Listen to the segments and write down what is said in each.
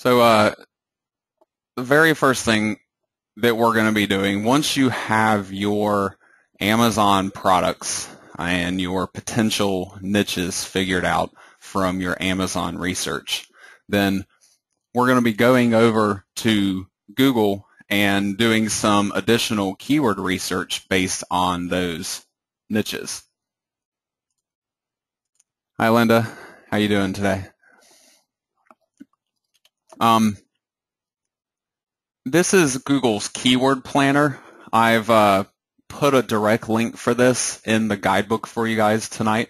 So the very first thing that we're going to be doing, once you have your Amazon products and your potential niches figured out from your Amazon research, then we're going to be going over to Google and doing some additional keyword research based on those niches. Hi, Linda. How you doing today? This is Google's keyword planner. I've put a direct link for this in the guidebook for you guys tonight.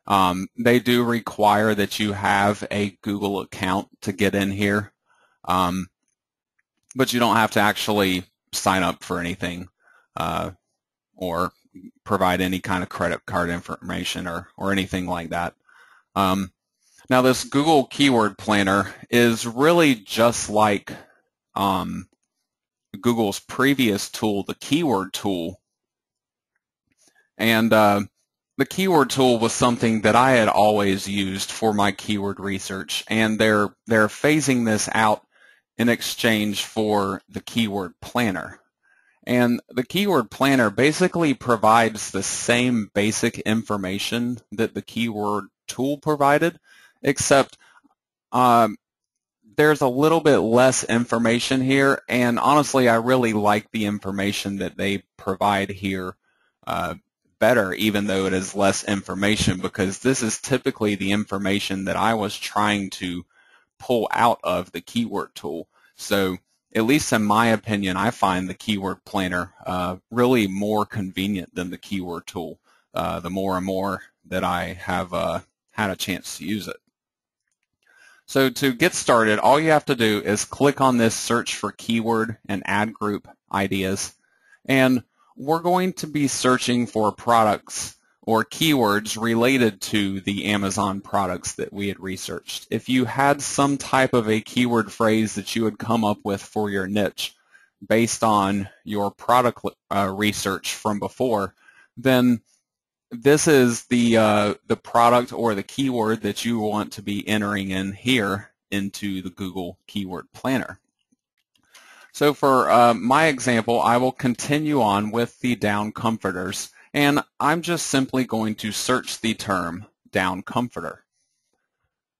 They do require that you have a Google account to get in here, but you don't have to actually sign up for anything or provide any kind of credit card information or anything like that. Now this Google Keyword Planner is really just like Google's previous tool, the Keyword Tool. And the Keyword Tool was something that I had always used for my keyword research, and they're phasing this out in exchange for the Keyword Planner. And the Keyword Planner basically provides the same basic information that the Keyword Tool provided, except there's a little bit less information here, and honestly I really like the information that they provide here better, even though it is less information, because this is typically the information that I was trying to pull out of the Keyword Tool. So at least in my opinion, I find the Keyword Planner really more convenient than the Keyword Tool, the more and more that I have had a chance to use it. So to get started, all you have to do is click on this search for keyword and ad group ideas, and we're going to be searching for products or keywords related to the Amazon products that we had researched. If you had some type of a keyword phrase that you had come up with for your niche based on your product research from before, then this is the product or the keyword that you want to be entering in here into the Google Keyword Planner. So for my example, I will continue on with the down comforters, and I'm just simply going to search the term down comforter.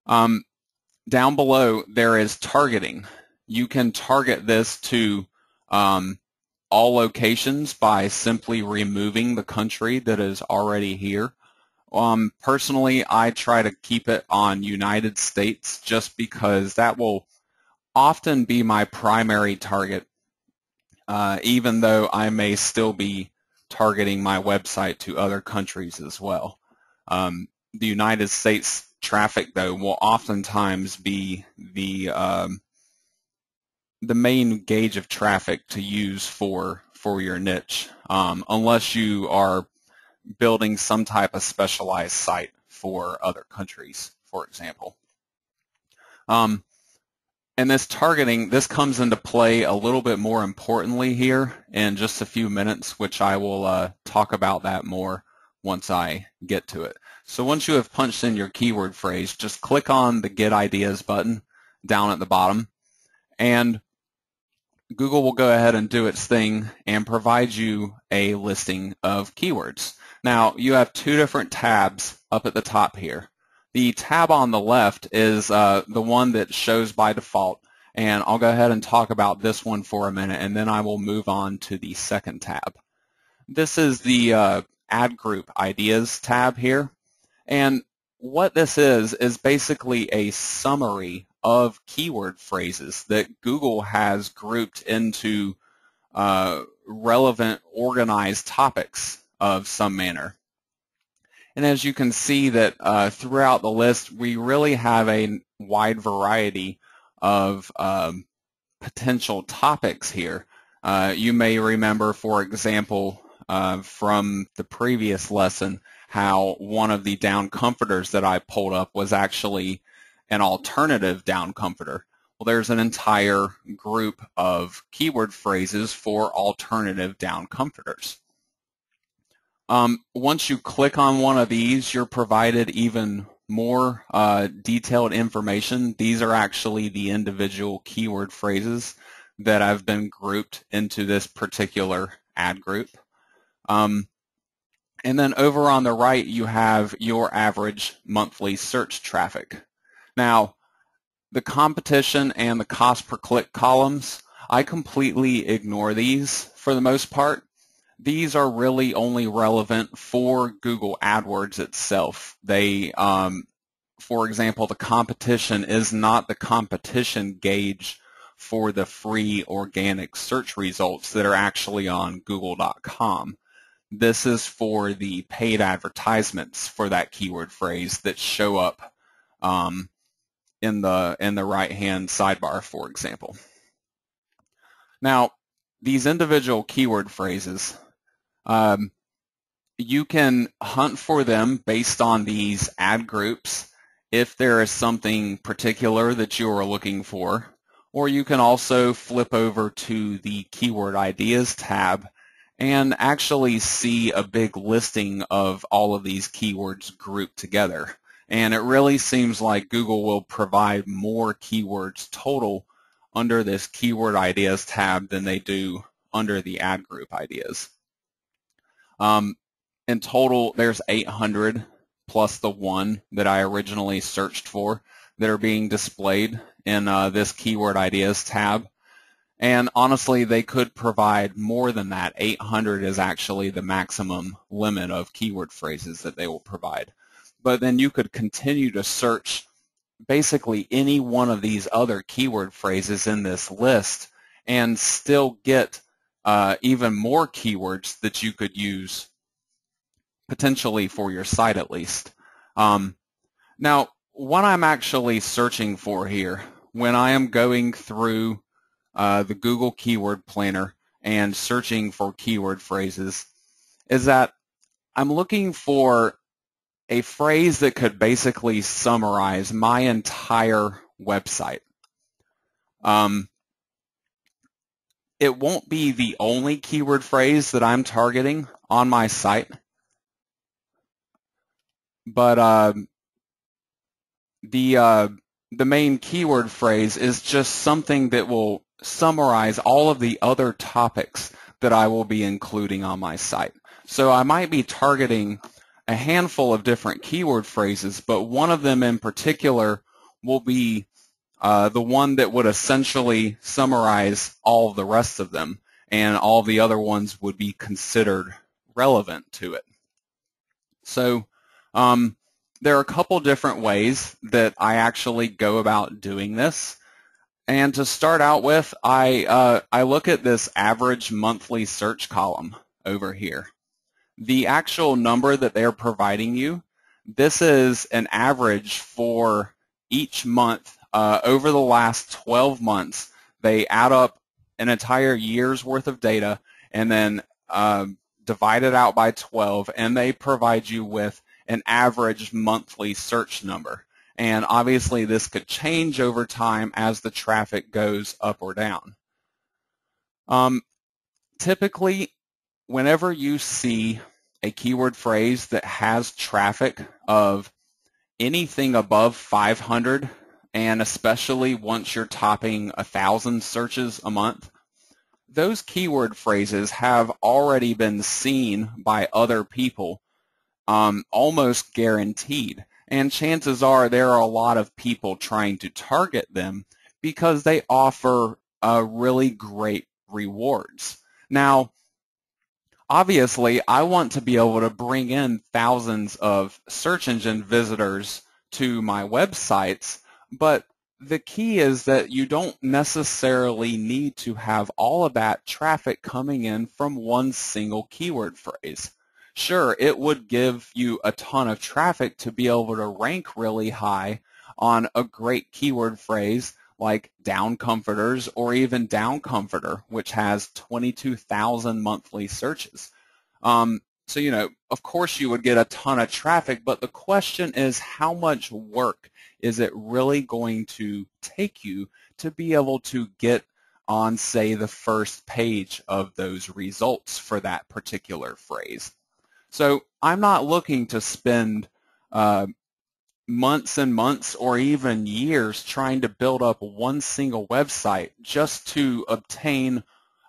Down below there is targeting. You can target this to all locations by simply removing the country that is already here. Personally, I try to keep it on United States just because that will often be my primary target, even though I may still be targeting my website to other countries as well. The United States traffic, though, will oftentimes be the main gauge of traffic to use for your niche, unless you are building some type of specialized site for other countries, for example. And this targeting, this comes into play a little bit more importantly here in just a few minutes, which I will talk about that more once I get to it. So once you have punched in your keyword phrase, just click on the Get Ideas button down at the bottom, and Google will go ahead and do its thing and provide you a listing of keywords. Now, you have two different tabs up at the top here. The tab on the left is the one that shows by default, and I'll go ahead and talk about this one for a minute, and then I will move on to the second tab. This is the Ad Group Ideas tab here, and what this is basically a summary of keyword phrases that Google has grouped into relevant, organized topics of some manner. And as you can see that throughout the list, we really have a wide variety of potential topics here. You may remember, for example, from the previous lesson, how one of the down comforters that I pulled up was actually an alternative down comforter. Well, there's an entire group of keyword phrases for alternative down comforters. Once you click on one of these, you're provided even more detailed information, these are actually the individual keyword phrases that have been grouped into this particular ad group. And then over on the right, you have your average monthly search traffic. Now, the competition and the cost per click columns, I completely ignore these for the most part. These are really only relevant for Google AdWords itself. They, for example, the competition is not the competition gauge for the free organic search results that are actually on google.com. This is for the paid advertisements for that keyword phrase that show up in the right-hand sidebar, for example. Now, these individual keyword phrases, you can hunt for them based on these ad groups if there is something particular that you are looking for, or you can also flip over to the Keyword Ideas tab and actually see a big listing of all of these keywords grouped together. And it really seems like Google will provide more keywords total under this Keyword Ideas tab than they do under the ad group ideas. In total, there's 800 plus the one that I originally searched for that are being displayed in this Keyword Ideas tab. And honestly, they could provide more than that. 800 is actually the maximum limit of keyword phrases that they will provide. But then you could continue to search basically any one of these other keyword phrases in this list and still get even more keywords that you could use potentially for your site at least. Now, what I'm actually searching for here when I am going through the Google Keyword Planner and searching for keyword phrases is that I'm looking for a phrase that could basically summarize my entire website. It won't be the only keyword phrase that I'm targeting on my site, but the main keyword phrase is just something that will summarize all of the other topics that I will be including on my site. So I might be targeting a handful of different keyword phrases, but one of them in particular will be the one that would essentially summarize all of the rest of them, and all the other ones would be considered relevant to it. So there are a couple different ways that I actually go about doing this. And to start out with, I look at this average monthly search column over here. The actual number that they're providing you, this is an average for each month. Over the last 12 months, they add up an entire year's worth of data and then divide it out by 12, and they provide you with an average monthly search number. And obviously this could change over time as the traffic goes up or down. Typically, whenever you see a keyword phrase that has traffic of anything above 500, and especially once you're topping 1,000 searches a month, those keyword phrases have already been seen by other people, almost guaranteed. And chances are there are a lot of people trying to target them because they offer really great rewards. Now, obviously, I want to be able to bring in thousands of search engine visitors to my websites, but the key is that you don't necessarily need to have all of that traffic coming in from one single keyword phrase. Sure, it would give you a ton of traffic to be able to rank really high on a great keyword phrase like down comforters or even down comforter, which has 22,000 monthly searches. So, you know, of course you would get a ton of traffic, but the question is how much work is it really going to take you to be able to get on, say, the first page of those results for that particular phrase? So I'm not looking to spend months and months or even years trying to build up one single website just to obtain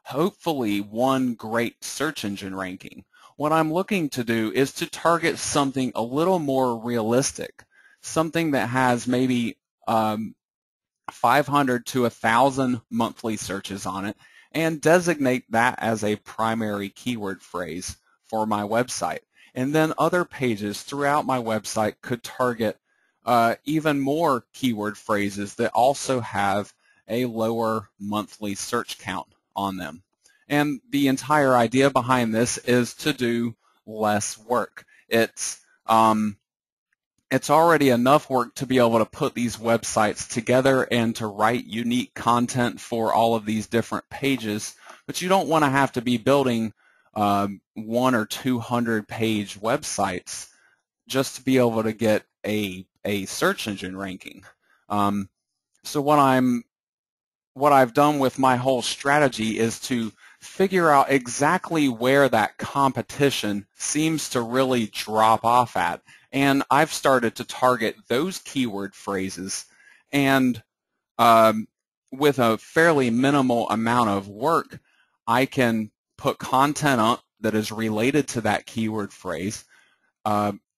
hopefully one great search engine ranking. What I'm looking to do is to target something a little more realistic, something that has maybe 500 to 1,000 monthly searches on it, and designate that as a primary keyword phrase for my website. And then other pages throughout my website could target even more keyword phrases that also have a lower monthly search count on them. And the entire idea behind this is to do less work. It's already enough work to be able to put these websites together and to write unique content for all of these different pages, but you don't want to have to be building 100 or 200 page websites just to be able to get a search engine ranking. So what I've done with my whole strategy is to figure out exactly where that competition seems to really drop off at. And I've started to target those keyword phrases, and with a fairly minimal amount of work, I can put content up that is related to that keyword phrase,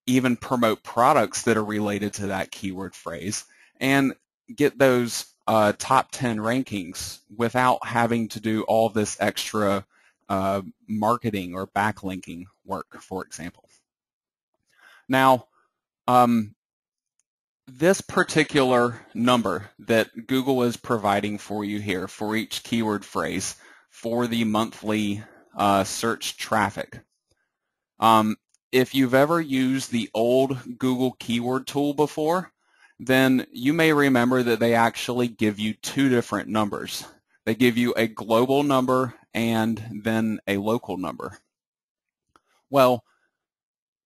even promote products that are related to that keyword phrase, and get those top 10 rankings without having to do all this extra marketing or backlinking work, for example. Now, this particular number that Google is providing for you here for each keyword phrase for the monthly search traffic. If you've ever used the old Google keyword tool before, then you may remember that they actually give you two different numbers. They give you a global number and then a local number. Well,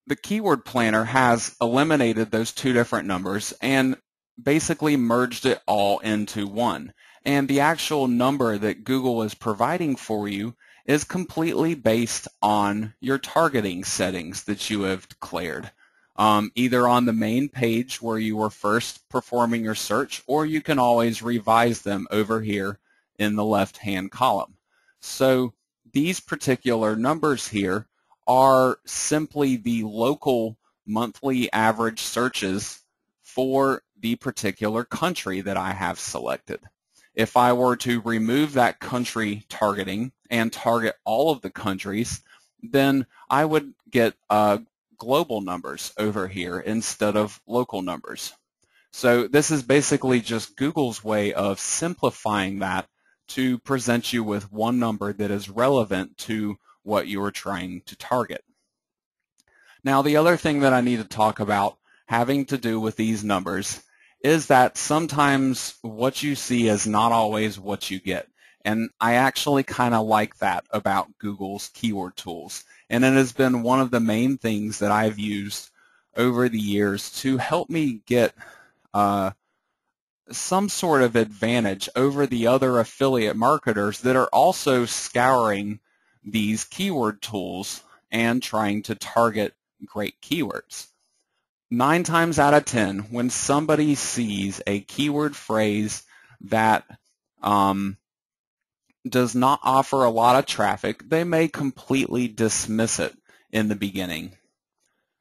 the keyword planner has eliminated those two different numbers and basically merged it all into one. And the actual number that Google is providing for you is completely based on your targeting settings that you have declared, either on the main page where you were first performing your search, or you can always revise them over here in the left-hand column. So these particular numbers here are simply the local monthly average searches for the particular country that I have selected. If I were to remove that country targeting and target all of the countries, then I would get global numbers over here instead of local numbers. So this is basically just Google's way of simplifying that to present you with one number that is relevant to what you are trying to target. Now, the other thing that I need to talk about having to do with these numbers is that sometimes what you see is not always what you get. And I actually kind of like that about Google's keyword tools. And it has been one of the main things that I've used over the years to help me get some sort of advantage over the other affiliate marketers that are also scouring these keyword tools and trying to target great keywords. 9 times out of 10, when somebody sees a keyword phrase that does not offer a lot of traffic, they may completely dismiss it in the beginning.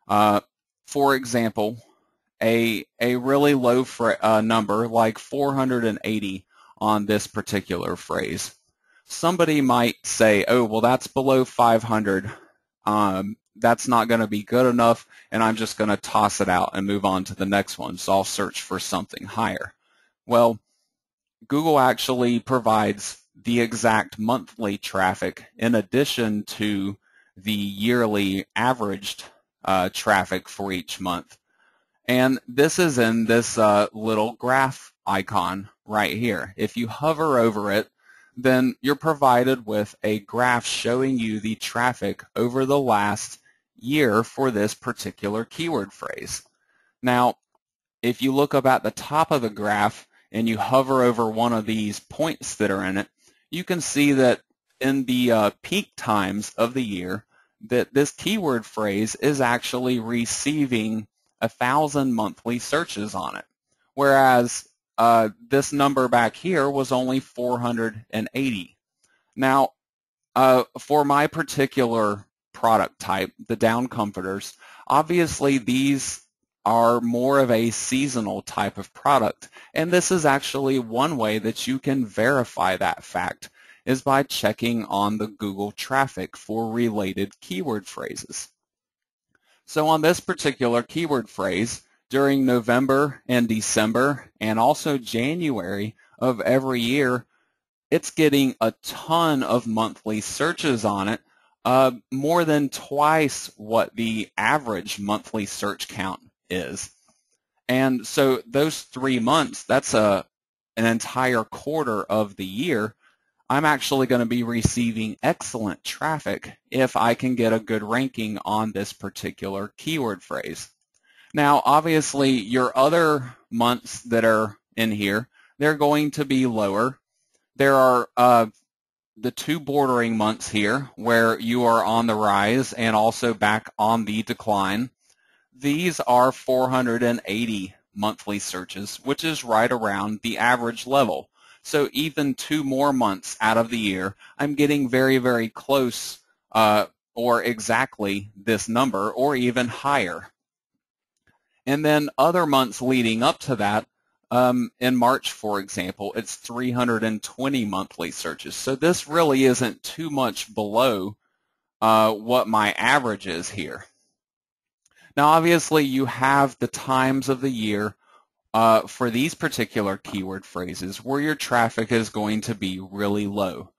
For example, a really low number like 480 on this particular phrase. Somebody might say, oh, well, that's below 500. That's not going to be good enough, and I'm just going to toss it out and move on to the next one, so I'll search for something higher. Well, Google actually provides the exact monthly traffic in addition to the yearly averaged traffic for each month. And this is in this little graph icon right here. If you hover over it, then you're provided with a graph showing you the traffic over the last year for this particular keyword phrase. Now, if you look up at the top of the graph and you hover over one of these points that are in it, you can see that in the peak times of the year that this keyword phrase is actually receiving 1,000 monthly searches on it, whereas this number back here was only 480. Now, for my particular product type, the down comforters, obviously these are more of a seasonal type of product, and this is actually one way that you can verify that fact is by checking on the Google traffic for related keyword phrases. So on this particular keyword phrase, during November and December and also January of every year, it's getting a ton of monthly searches on it, more than twice what the average monthly search count is. And so those 3 months, that's an entire quarter of the year, I'm actually going to be receiving excellent traffic if I can get a good ranking on this particular keyword phrase. Now, obviously, your other months that are in here, they're going to be lower. There are the 2 bordering months here where you are on the rise and also back on the decline. These are 480 monthly searches, which is right around the average level. So even 2 more months out of the year, I'm getting very, very close or exactly this number or even higher. And then other months leading up to that, in March, for example, it's 320 monthly searches. So this really isn't too much below what my average is here. Now, obviously, you have the times of the year for these particular keyword phrases where your traffic is going to be really low.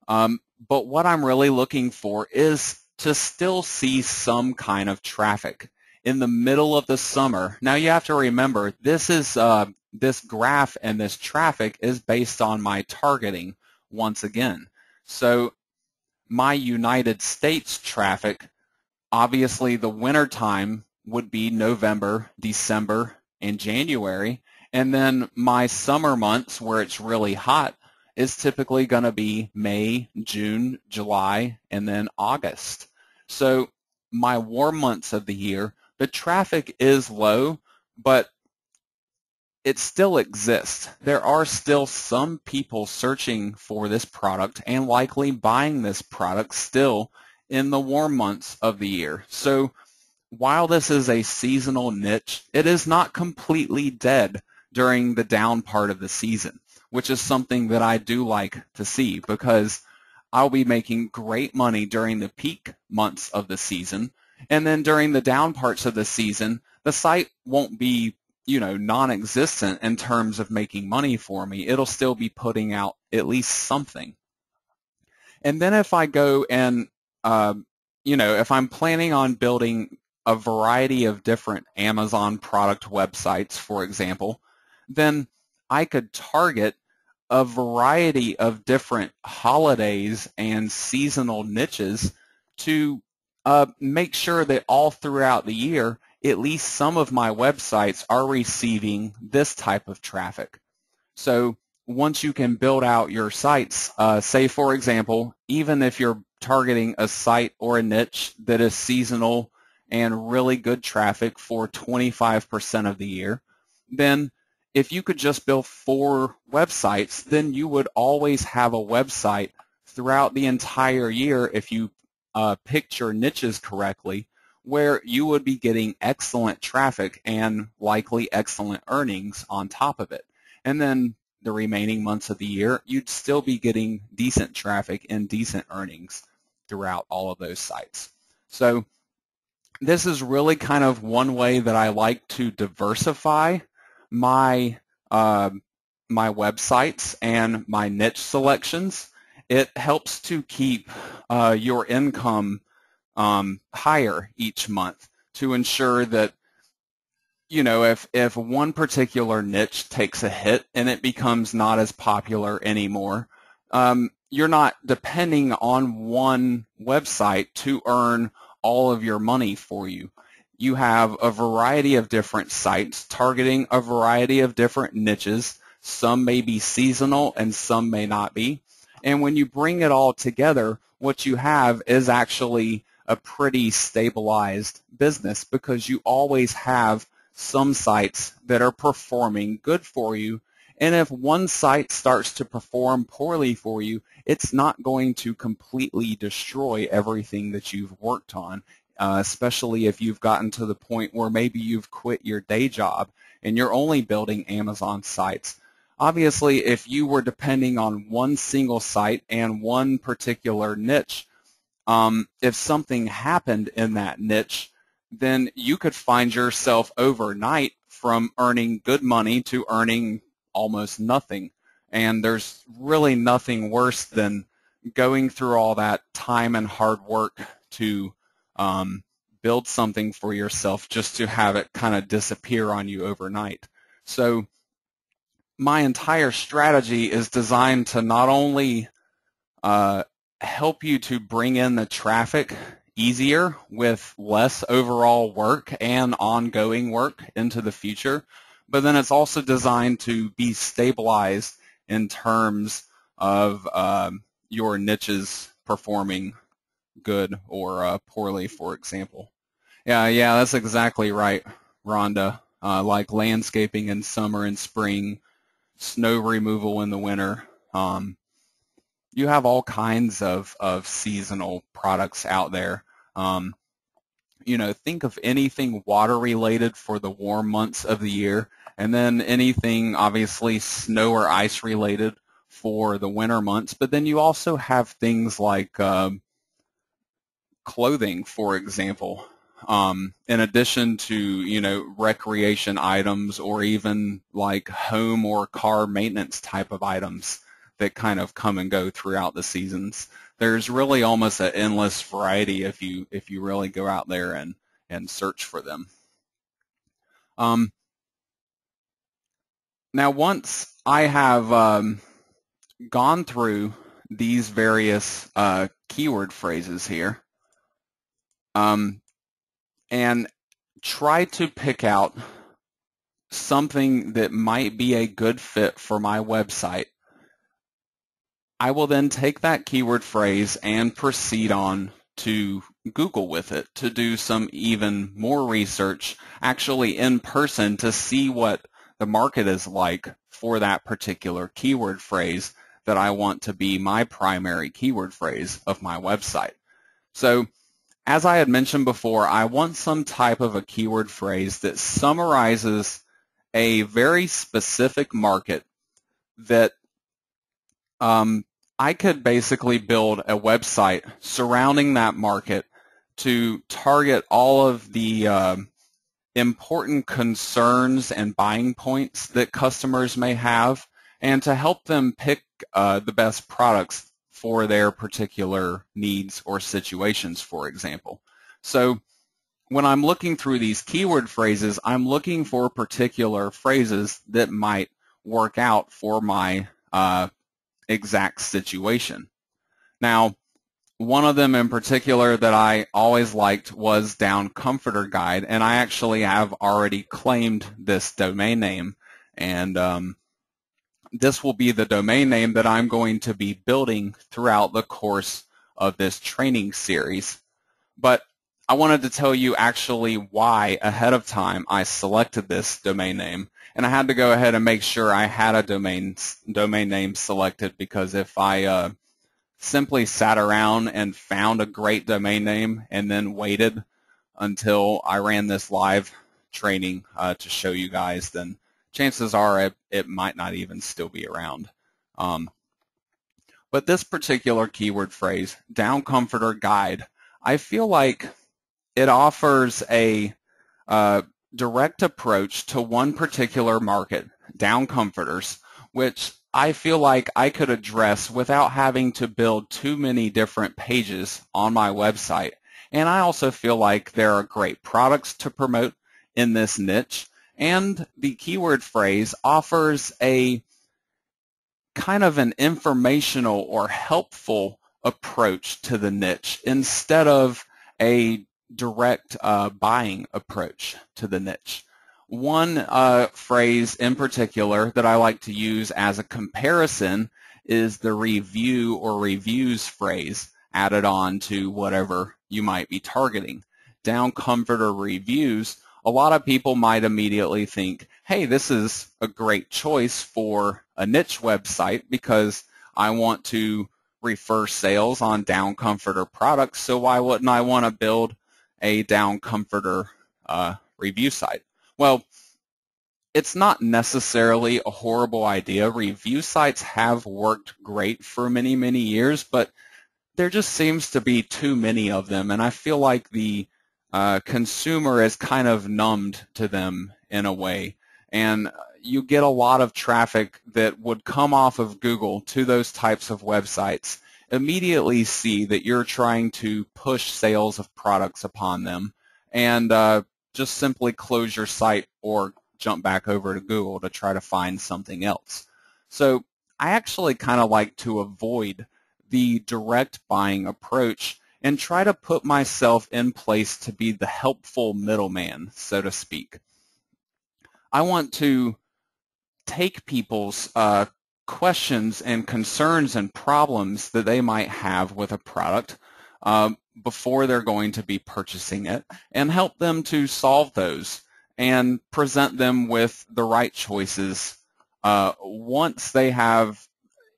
But what I'm really looking for is to still see some kind of traffic in the middle of the summer. Now, you have to remember, this is this graph and this traffic is based on my targeting once again. So my United States traffic, obviously the winter time would be November, December, and January, and then my summer months where it's really hot is typically going to be May, June, July, and then August. So my warm months of the year, the traffic is low, but it still exists. There are still some people searching for this product and likely buying this product still in the warm months of the year. So while this is a seasonal niche, it is not completely dead during the down part of the season, which is something that I do like to see because I'll be making great money during the peak months of the season, and then during the down parts of the season, the site won't be, non-existent in terms of making money for me. It'll still be putting out at least something. And then if I go and, if I'm planning on building a variety of different Amazon product websites, for example, then I could target a variety of different holidays and seasonal niches to make sure that all throughout the year, at least some of my websites are receiving this type of traffic. So once you can build out your sites, say for example, even if you're targeting a site or a niche that is seasonal and really good traffic for 25% of the year, then if you could just build 4 websites, then you would always have a website throughout the entire year if you picked your niches correctly, where you would be getting excellent traffic and likely excellent earnings on top of it. And then the remaining months of the year, you'd still be getting decent traffic and decent earnings throughout all of those sites. So this is really kind of one way that I like to diversify my my websites and my niche selections. It helps to keep your income higher each month to ensure that, if one particular niche takes a hit and it becomes not as popular anymore, you're not depending on one website to earn all of your money for you. You have a variety of different sites targeting a variety of different niches. Some may be seasonal and some may not be. And when you bring it all together, what you have is actually a pretty stabilized business because you always have some sites that are performing good for you. And if one site starts to perform poorly for you, it's not going to completely destroy everything that you've worked on, especially if you've gotten to the point where maybe you've quit your day job and you're only building Amazon sites. Obviously, if you were depending on one single site and one particular niche, if something happened in that niche, then you could find yourself overnight from earning good money to earning almost nothing. And there's really nothing worse than going through all that time and hard work to build something for yourself just to have it kind of disappear on you overnight. So my entire strategy is designed to not only help you to bring in the traffic easier with less overall work and ongoing work into the future, but then it's also designed to be stabilized in terms of your niches performing good or poorly, for example. Yeah, that's exactly right, Rhonda. Like landscaping in summer and spring, snow removal in the winter. You have all kinds of seasonal products out there. Think of anything water related for the warm months of the year, and then anything obviously snow or ice related for the winter months. But then you also have things like clothing, for example, in addition to recreation items or even like home or car maintenance type of items that kind of come and go throughout the seasons. There's really almost an endless variety if you really go out there and search for them. Now, once I have gone through these various keyword phrases here and try to pick out something that might be a good fit for my website, I will then take that keyword phrase and proceed on to Google with it to do some even more research, actually in person, to see what the market is like for that particular keyword phrase that I want to be my primary keyword phrase of my website. So, as I had mentioned before, I want some type of a keyword phrase that summarizes a very specific market that I could basically build a website surrounding that market to target all of the important concerns and buying points that customers may have, and to help them pick the best products for their particular needs or situations, for example. So when I'm looking through these keyword phrases, I'm looking for particular phrases that might work out for my exact situation. Now, one of them in particular that I always liked was Down Comforter Guide, and I actually have already claimed this domain name, and this will be the domain name that I'm going to be building throughout the course of this training series. But I wanted to tell you actually why ahead of time I selected this domain name, and I had to go ahead and make sure I had a domain name selected, because if I simply sat around and found a great domain name and then waited until I ran this live training to show you guys, then chances are it might not even still be around. But this particular keyword phrase, Down Comforter Guide, I feel like it offers a direct approach to one particular market, down comforters, which I feel like I could address without having to build too many different pages on my website. And I also feel like there are great products to promote in this niche, and the keyword phrase offers a kind of an informational or helpful approach to the niche instead of a direct buying approach to the niche. One phrase in particular that I like to use as a comparison is the review or reviews phrase added on to whatever you might be targeting. Down comforter reviews, a lot of people might immediately think, hey, this is a great choice for a niche website because I want to refer sales on down comforter products, so why wouldn't I want to build a down comforter review site? Well, it's not necessarily a horrible idea. Review sites have worked great for many, many years, but there just seems to be too many of them, and I feel like the consumer is kind of numbed to them in a way, and you get a lot of traffic that would come off of Google to those types of websites, immediately see that you're trying to push sales of products upon them, and just simply close your site or jump back over to Google to try to find something else. So I actually kind of like to avoid the direct buying approach and try to put myself in place to be the helpful middleman, so to speak. I want to take people's questions and concerns and problems that they might have with a product before they're going to be purchasing it and help them to solve those and present them with the right choices once they have,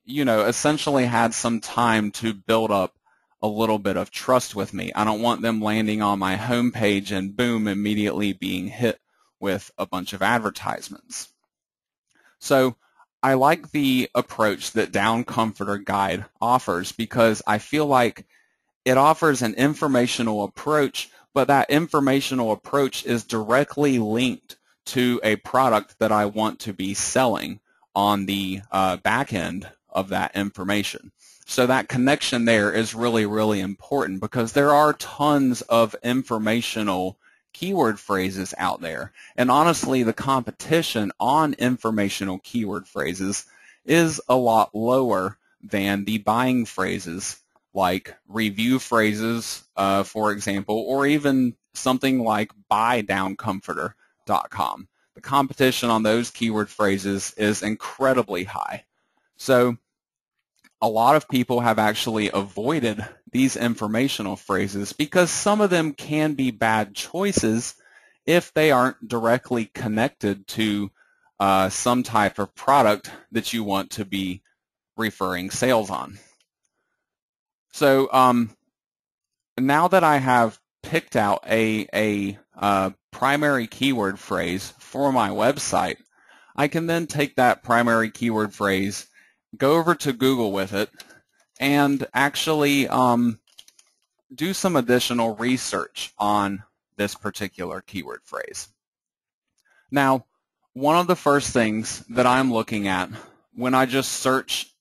essentially had some time to build up a little bit of trust with me. I don't want them landing on my homepage and boom, immediately being hit with a bunch of advertisements. So I like the approach that Down Comforter Guide offers because I feel like it offers an informational approach, but that informational approach is directly linked to a product that I want to be selling on the back end of that information. So that connection there is really, really important because there are tons of informational keyword phrases out there. And honestly, the competition on informational keyword phrases is a lot lower than the buying phrases like review phrases, for example, or even something like buydowncomforter.com. The competition on those keyword phrases is incredibly high. So a lot of people have actually avoided these informational phrases because some of them can be bad choices if they aren't directly connected to some type of product that you want to be referring sales on. So now that I have picked out a primary keyword phrase for my website, I can then take that primary keyword phrase, go over to Google with it, and actually do some additional research on this particular keyword phrase. Now, one of the first things that I'm looking at when I just search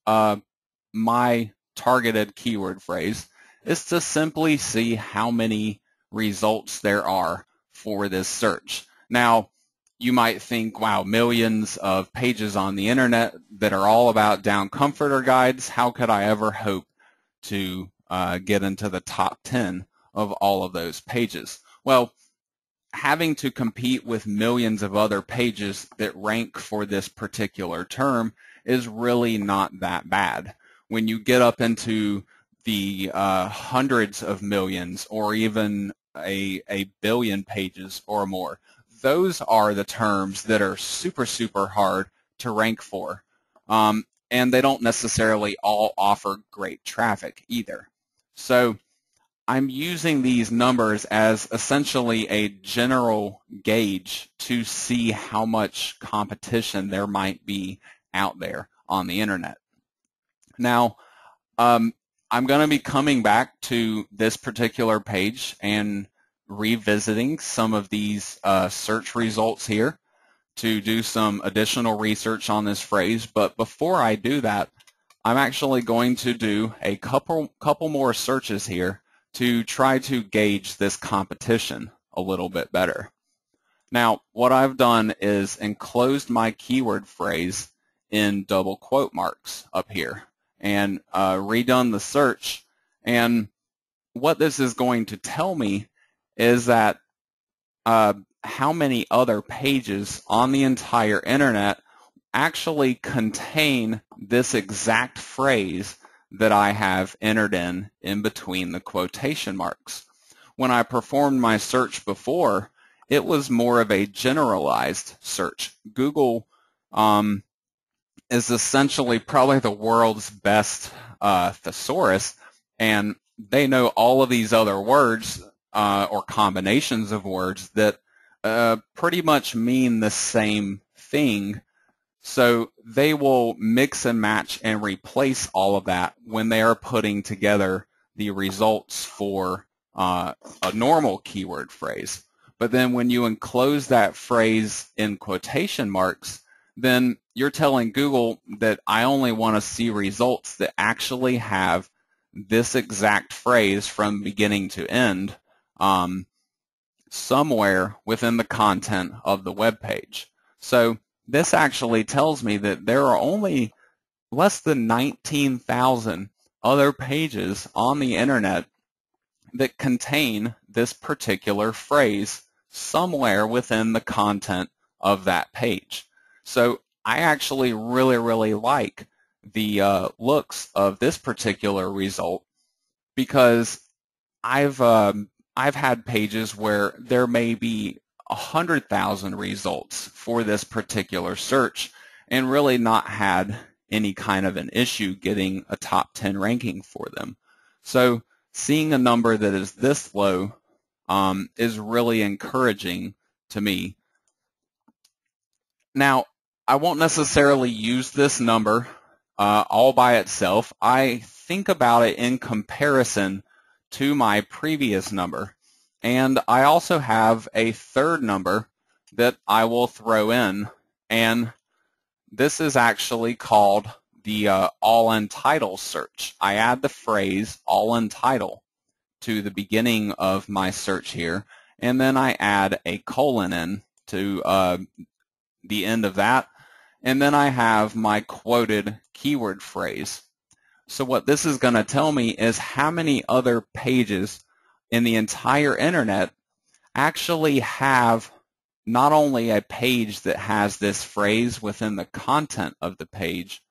my targeted keyword phrase is to simply see how many results there are for this search. Now, you might think, wow, millions of pages on the internet that are all about down comforter guides, how could I ever hope to get into the top 10 of all of those pages? Well, having to compete with millions of other pages that rank for this particular term is really not that bad. When you get up into the hundreds of millions or even a billion pages or more, those are the terms that are super, super hard to rank for. And they don't necessarily all offer great traffic either. So I'm using these numbers as essentially a general gauge to see how much competition there might be out there on the internet. Now, I'm going to be coming back to this particular page and revisiting some of these search results here to do some additional research on this phrase. But before I do that, I'm actually going to do a couple more searches here to try to gauge this competition a little bit better. Now, what I've done is enclosed my keyword phrase in double quote marks up here and redone the search. And what this is going to tell me is that how many other pages on the entire internet actually contain this exact phrase that I have entered in between the quotation marks. when I performed my search before, it was more of a generalized search. Google is essentially probably the world's best thesaurus, and they know all of these other words or combinations of words that pretty much mean the same thing. So they will mix and match and replace all of that when they are putting together the results for a normal keyword phrase. But then when you enclose that phrase in quotation marks, then you're telling Google that I only want to see results that actually have this exact phrase from beginning to end somewhere within the content of the web page. So this actually tells me that there are only less than 19,000 other pages on the internet that contain this particular phrase somewhere within the content of that page. So I actually really like the looks of this particular result, because I've had pages where there may be 100,000 results for this particular search and really not had any kind of an issue getting a top 10 ranking for them. So seeing a number that is this low is really encouraging to me. Now, I won't necessarily use this number all by itself. I think about it in comparison to my previous number. And I also have a third number that I will throw in, and this is actually called the all-in title search. I add the phrase all-in title to the beginning of my search here, and then I add a colon in to the end of that, and then I have my quoted keyword phrase. So what this is going to tell me is how many other pages in the entire internet actually have not only a page that has this phrase within the content of the page,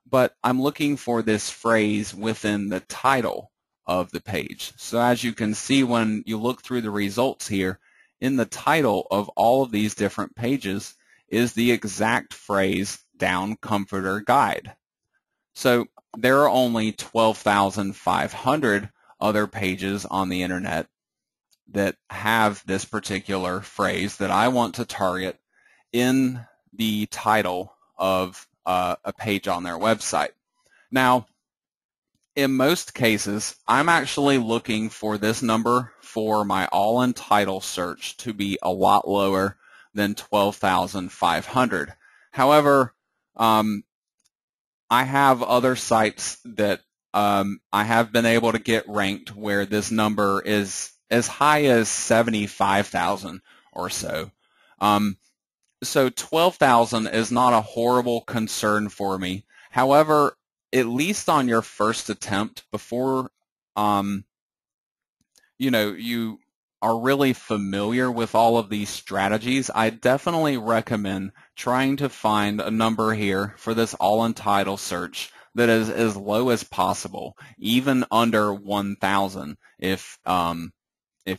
but I'm looking for this phrase within the title of the page. So as you can see when you look through the results here, in the title of all of these different pages is the exact phrase Down Comforter Guide. So there are only 12,500 other pages on the internet that have this particular phrase that I want to target in the title of a page on their website. Now, in most cases, I'm actually looking for this number for my all-in title search to be a lot lower than 12,500. However, I have other sites that I have been able to get ranked where this number is as high as 75,000 or so. So 12,000 is not a horrible concern for me. However, at least on your first attempt, before you are really familiar with all of these strategies, I definitely recommend trying to find a number here for this all-in title search that is as low as possible, even under 1,000 if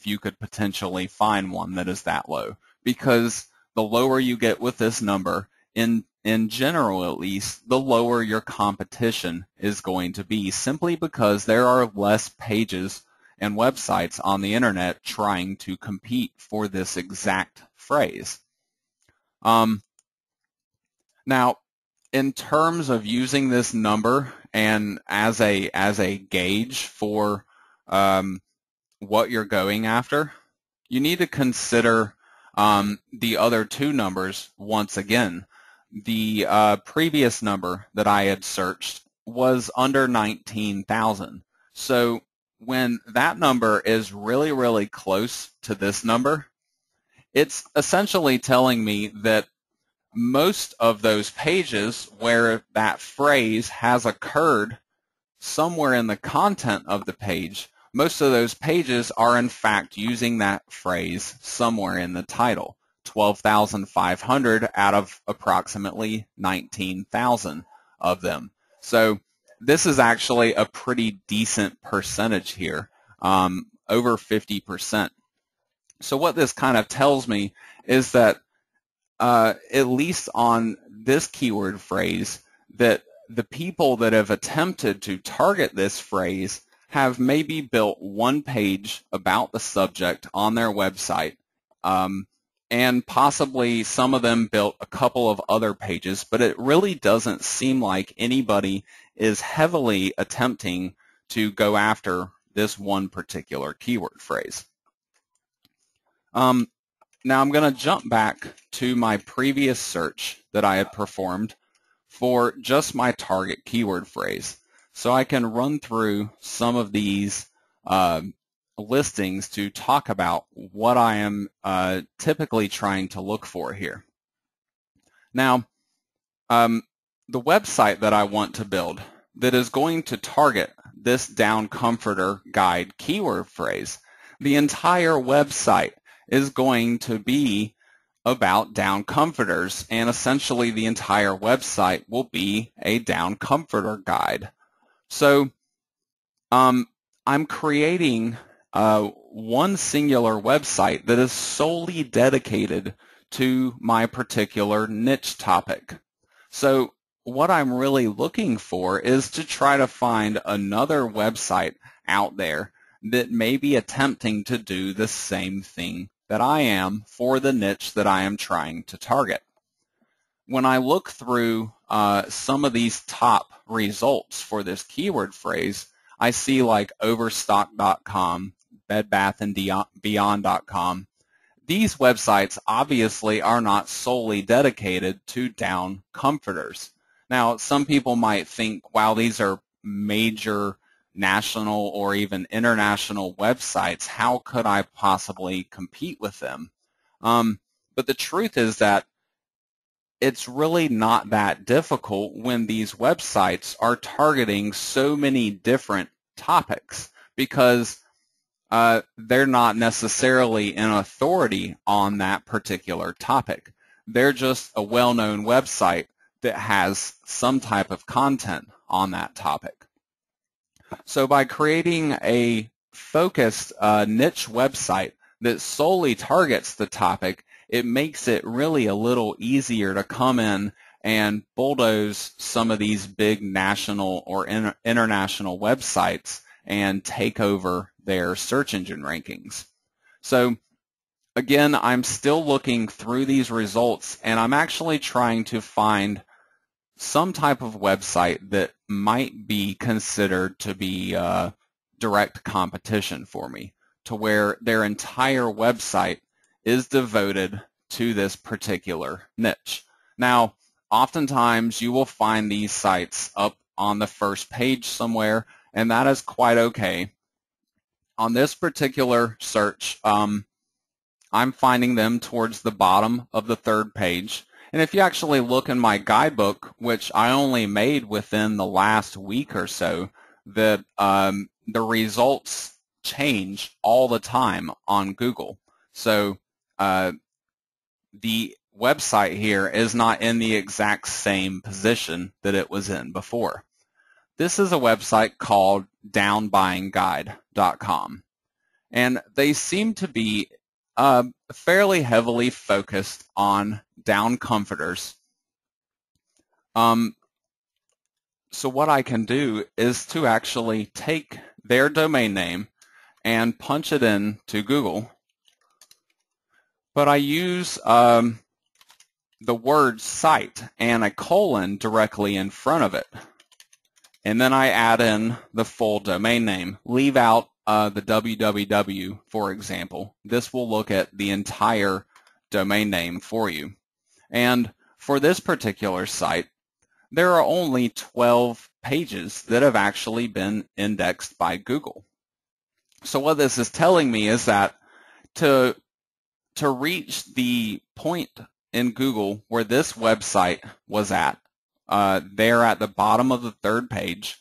you could potentially find one that is that low. Because the lower you get with this number, in general at least, the lower your competition is going to be, simply because there are less pages and websites on the internet trying to compete for this exact phrase. Now, in terms of using this number and as a gauge for what you're going after, you need to consider the other two numbers once again. The previous number that I had searched was under 19,000. So when that number is really close to this number, it's essentially telling me that most of those pages where that phrase has occurred somewhere in the content of the page, most of those pages are in fact using that phrase somewhere in the title. 12,500 out of approximately 19,000 of them. So this is actually a pretty decent percentage here. over 50%. So what this kind of tells me is that at least on this keyword phrase, that the people that have attempted to target this phrase have maybe built one page about the subject on their website, and possibly some of them built a couple of other pages, but it really doesn't seem like anybody is heavily attempting to go after this one particular keyword phrase. Now I'm going to jump back to my previous search that I had performed for just my target keyword phrase. So I can run through some of these listings to talk about what I am typically trying to look for here. Now, the website that I want to build that is going to target this down comforter guide keyword phrase, the entire website is going to be about down comforters, and essentially the entire website will be a down comforter guide. So I'm creating one singular website that is solely dedicated to my particular niche topic. So what I'm really looking for is to try to find another website out there that may be attempting to do the same thing that I am for the niche that I am trying to target. When I look through some of these top results for this keyword phrase, I see like Overstock.com, BedBathAndBeyond.com. These websites obviously are not solely dedicated to down comforters. Now, some people might think, wow, these are major national or even international websites. How could I possibly compete with them? But the truth is that it's really not that difficult when these websites are targeting so many different topics, because they're not necessarily an authority on that particular topic. They're just a well-known website that has some type of content on that topic. So by creating a focused niche website that solely targets the topic, it makes it really a little easier to come in and bulldoze some of these big national or international websites and take over their search engine rankings. So again, I'm still looking through these results, and I'm actually trying to find some type of website that might be considered to be direct competition for me, to where their entire website is devoted to this particular niche. Now, oftentimes you will find these sites up on the first page somewhere, and that is quite okay. On this particular search, I'm finding them towards the bottom of the third page. And if you actually look in my guidebook, which I only made within the last week or so, that the results change all the time on Google. So the website here is not in the exact same position that it was in before. This is a website called downbuyingguide.com, and they seem to be fairly heavily focused on down comforters. So what I can do is to actually take their domain name and punch it in to Google, but I use the word site and a colon directly in front of it. And then I add in the full domain name. Leave out the www, for example. This will look at the entire domain name for you. And for this particular site, there are only 12 pages that have actually been indexed by Google. So what this is telling me is that to reach the point in Google where this website was at, there at the bottom of the third page,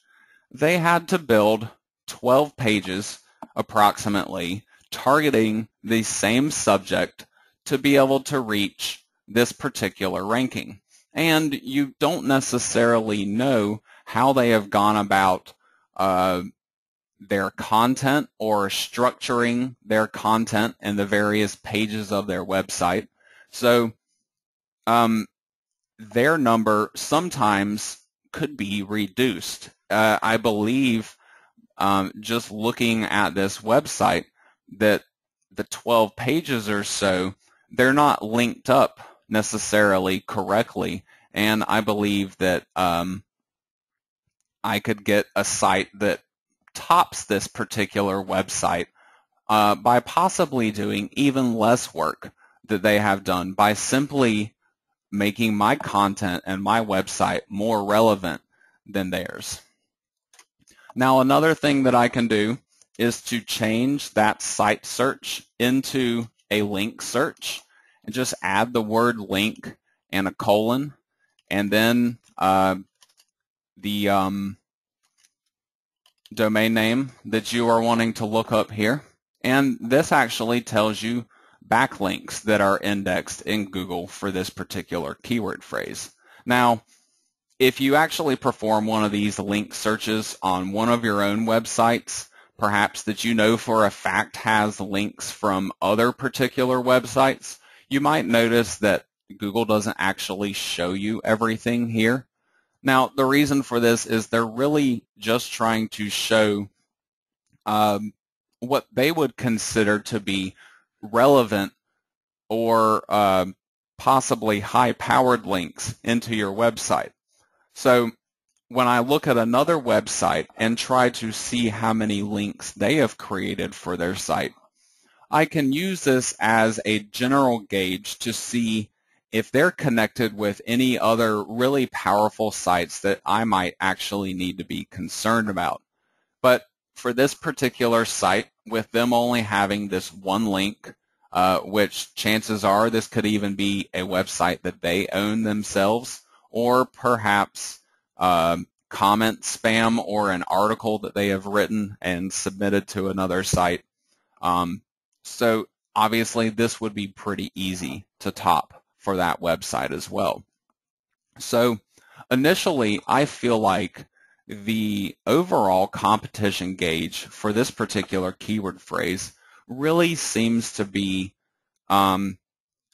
they had to build 12 pages approximately targeting the same subject to be able to reach this particular ranking. And you don't necessarily know how they have gone about their content or structuring their content in the various pages of their website. So their number sometimes could be reduced. I believe just looking at this website that the 12 pages or so, they're not linked up necessarily correctly, and I believe that I could get a site that tops this particular website by possibly doing even less work that they have done by simply making my content and my website more relevant than theirs. Now, another thing that I can do is to change that site search into a link search and just add the word link and a colon, and then the domain name that you are wanting to look up here. And this actually tells you backlinks that are indexed in Google for this particular keyword phrase. Now, if you actually perform one of these link searches on one of your own websites, perhaps that you know for a fact has links from other particular websites, you might notice that Google doesn't actually show you everything here. Now, the reason for this is they're really just trying to show what they would consider to be relevant or possibly high-powered links into your website. So when I look at another website and try to see how many links they have created for their site, I can use this as a general gauge to see if they're connected with any other really powerful sites that I might actually need to be concerned about. But for this particular site, with them only having this one link, which chances are this could even be a website that they own themselves, or perhaps comment spam or an article that they have written and submitted to another site. So obviously this would be pretty easy to top for that website as well. So initially, I feel like the overall competition gauge for this particular keyword phrase really seems to be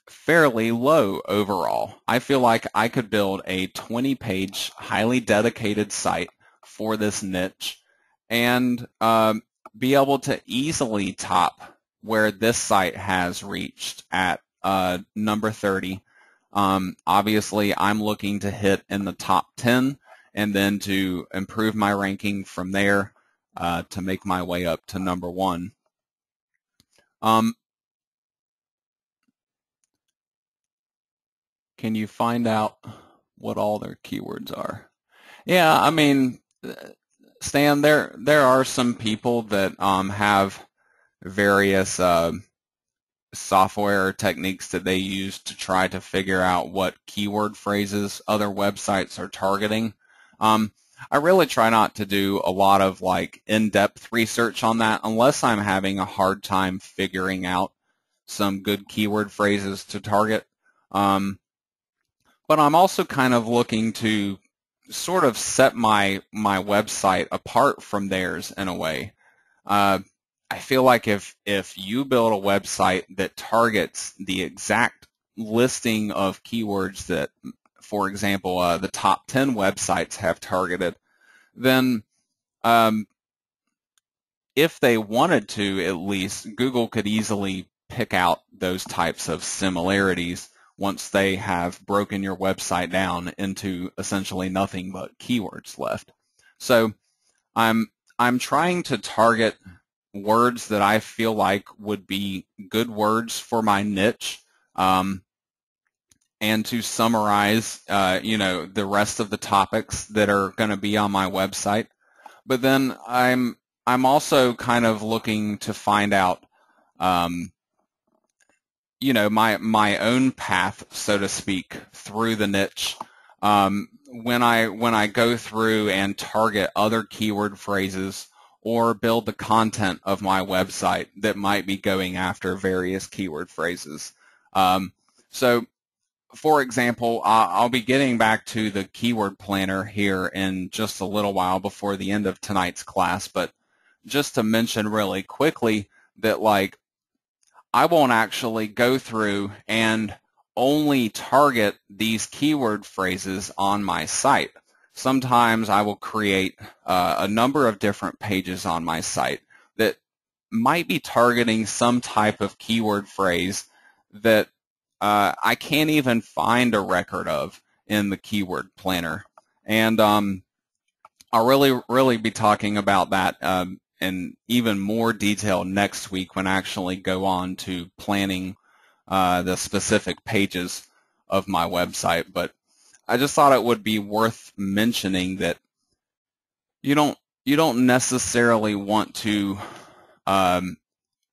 fairly low overall. I feel like I could build a 20-page, highly dedicated site for this niche and be able to easily top where this site has reached at number 30. Obviously, I'm looking to hit in the top 10 and then to improve my ranking from there to make my way up to number 1. Can you find out what all their keywords are? Yeah, I mean, Stan, there are some people that have various software techniques that they use to try to figure out what keyword phrases other websites are targeting. I really try not to do a lot of like in-depth research on that unless I'm having a hard time figuring out some good keyword phrases to target. But I'm also kind of looking to sort of set my website apart from theirs in a way. I feel like if you build a website that targets the exact listing of keywords that, for example, the top 10 websites have targeted, then if they wanted to, at least, Google could easily pick out those types of similarities once they have broken your website down into essentially nothing but keywords left. So I'm trying to target words that I feel like would be good words for my niche, and to summarize, the rest of the topics that are going to be on my website. But then I'm also kind of looking to find out, my own path, so to speak, through the niche. When I go through and target other keyword phrases or build the content of my website that might be going after various keyword phrases. So, for example, I'll be getting back to the keyword planner here in just a little while before the end of tonight's class, but just to mention really quickly that, like, I won't actually go through and only target these keyword phrases on my site. Sometimes I will create a number of different pages on my site that might be targeting some type of keyword phrase that I can't even find a record of in the keyword planner. And I'll really be talking about that in even more detail next week when I actually go on to planning the specific pages of my website. But I just thought it would be worth mentioning that you don't necessarily want to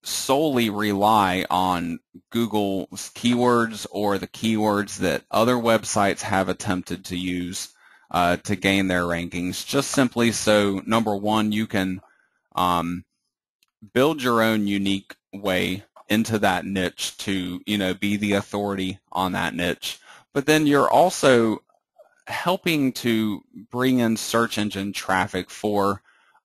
solely rely on Google's keywords or the keywords that other websites have attempted to use to gain their rankings, just simply so, number one, you can build your own unique way into that niche to, be the authority on that niche. But then you're also helping to bring in search engine traffic for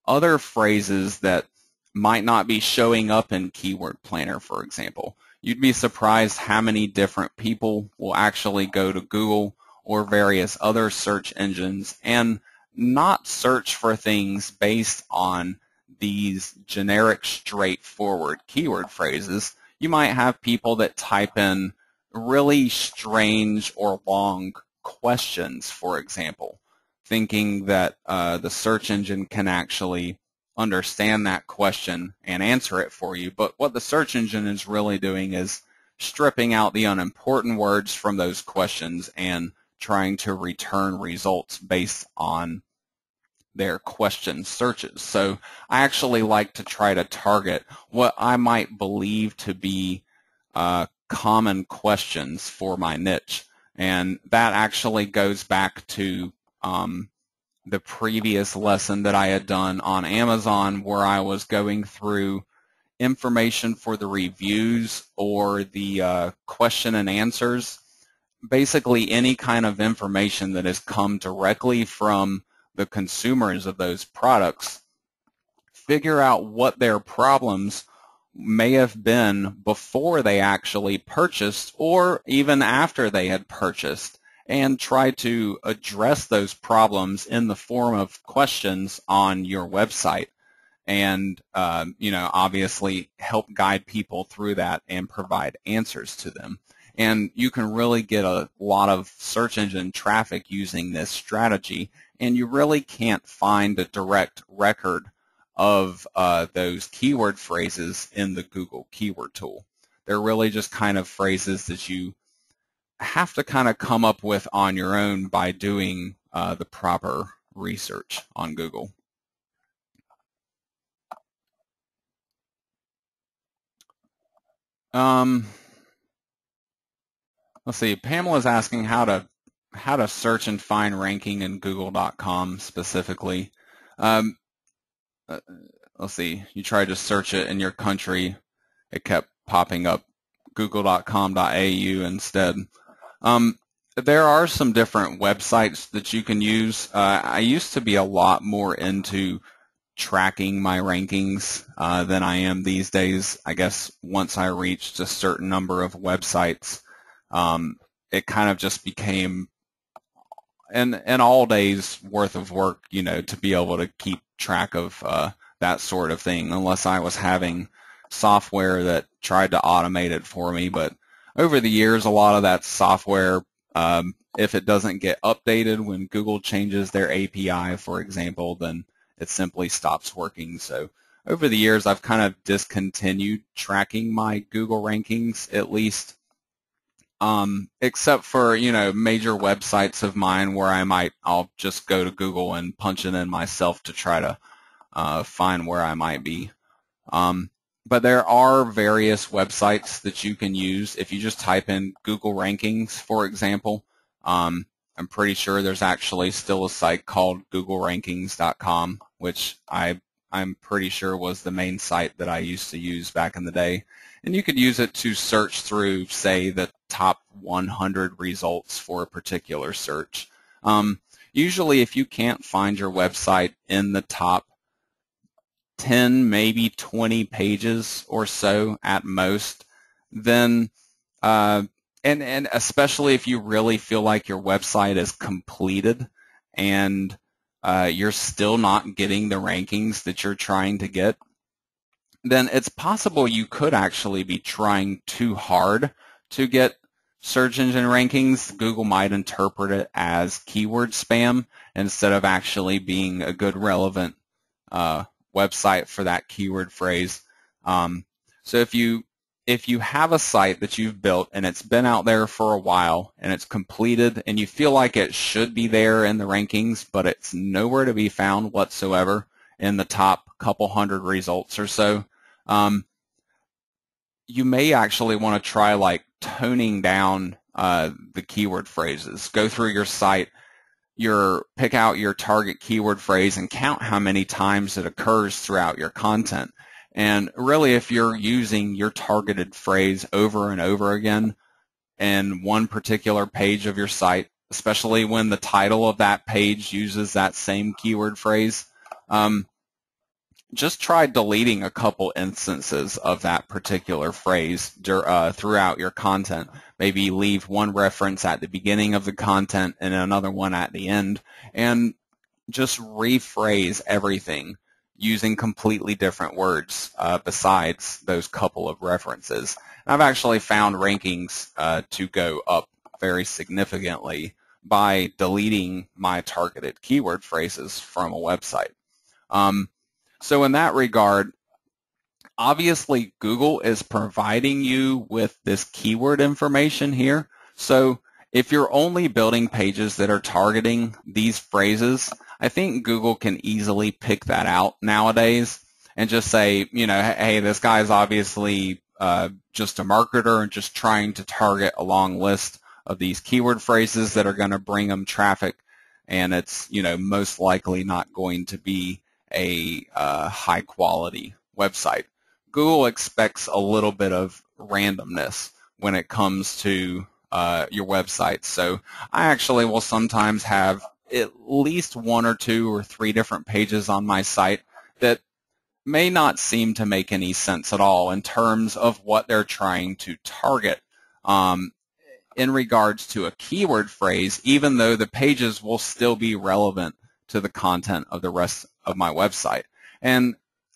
other phrases that might not be showing up in Keyword Planner, for example. You'd be surprised how many different people will actually go to Google or various other search engines and not search for things based on these generic, straightforward keyword phrases. You might have people that type in really strange or long questions, for example, thinking that the search engine can actually understand that question and answer it for you. But what the search engine is really doing is stripping out the unimportant words from those questions and trying to return results based on their question searches. So I actually like to try to target what I might believe to be common questions for my niche. And that actually goes back to the previous lesson that I had done on Amazon, where I was going through information for the reviews or the question and answers. Basically any kind of information that has come directly from the consumers of those products. Figure out what their problems may have been before they actually purchased or even after they had purchased, and try to address those problems in the form of questions on your website, and obviously help guide people through that and provide answers to them. And you can really get a lot of search engine traffic using this strategy, and you really can't find a direct record of those keyword phrases in the Google keyword tool. They're really just kind of phrases that you have to kind of come up with on your own by doing the proper research on Google. Let's see. Pamela's asking how to search and find ranking in Google.com specifically. Let's see. You tried to search it in your country, it kept popping up google.com.au instead. There are some different websites that you can use. I used to be a lot more into tracking my rankings than I am these days. I guess once I reached a certain number of websites, it kind of just became an all day's worth of work, to be able to keep track of that sort of thing, unless I was having software that tried to automate it for me. But over the years, a lot of that software, if it doesn't get updated when Google changes their API, for example, then it simply stops working. So over the years, I've kind of discontinued tracking my Google rankings, at least, except for, major websites of mine where I'll just go to Google and punch it in myself to try to find where I might be. But there are various websites that you can use. If you just type in Google rankings, for example, I'm pretty sure there's actually still a site called googlerankings.com, which I'm pretty sure was the main site that I used to use back in the day. And you could use it to search through, say, the top 100 results for a particular search. Usually, if you can't find your website in the top 10, maybe 20 pages or so at most, then and especially if you really feel like your website is completed and you're still not getting the rankings that you're trying to get, then it's possible you could actually be trying too hard to get search engine rankings. Google might interpret it as keyword spam instead of actually being a good relevant website for that keyword phrase. So if you have a site that you've built and it's been out there for a while and it's completed and you feel like it should be there in the rankings, but it's nowhere to be found whatsoever in the top couple hundred results or so, you may actually want to try like toning down the keyword phrases. Go through your site, pick out your target keyword phrase and count how many times it occurs throughout your content. And really, if you're using your targeted phrase over and over again in one particular page of your site, especially when the title of that page uses that same keyword phrase, just try deleting a couple instances of that particular phrase throughout your content. Maybe leave one reference at the beginning of the content and another one at the end, and just rephrase everything using completely different words besides those couple of references. And I've actually found rankings to go up very significantly by deleting my targeted keyword phrases from a website. So in that regard, obviously Google is providing you with this keyword information here. So if you're only building pages that are targeting these phrases, I think Google can easily pick that out nowadays and just say, you know, hey, this guy's obviously just a marketer and just trying to target a long list of these keyword phrases that are going to bring them traffic, and it's, you know, most likely not going to be a high quality website. Google expects a little bit of randomness when it comes to your website. So I actually will sometimes have at least 1 or 2 or 3 different pages on my site that may not seem to make any sense at all in terms of what they're trying to target in regards to a keyword phrase, even though the pages will still be relevant to the content of the rest of my website. And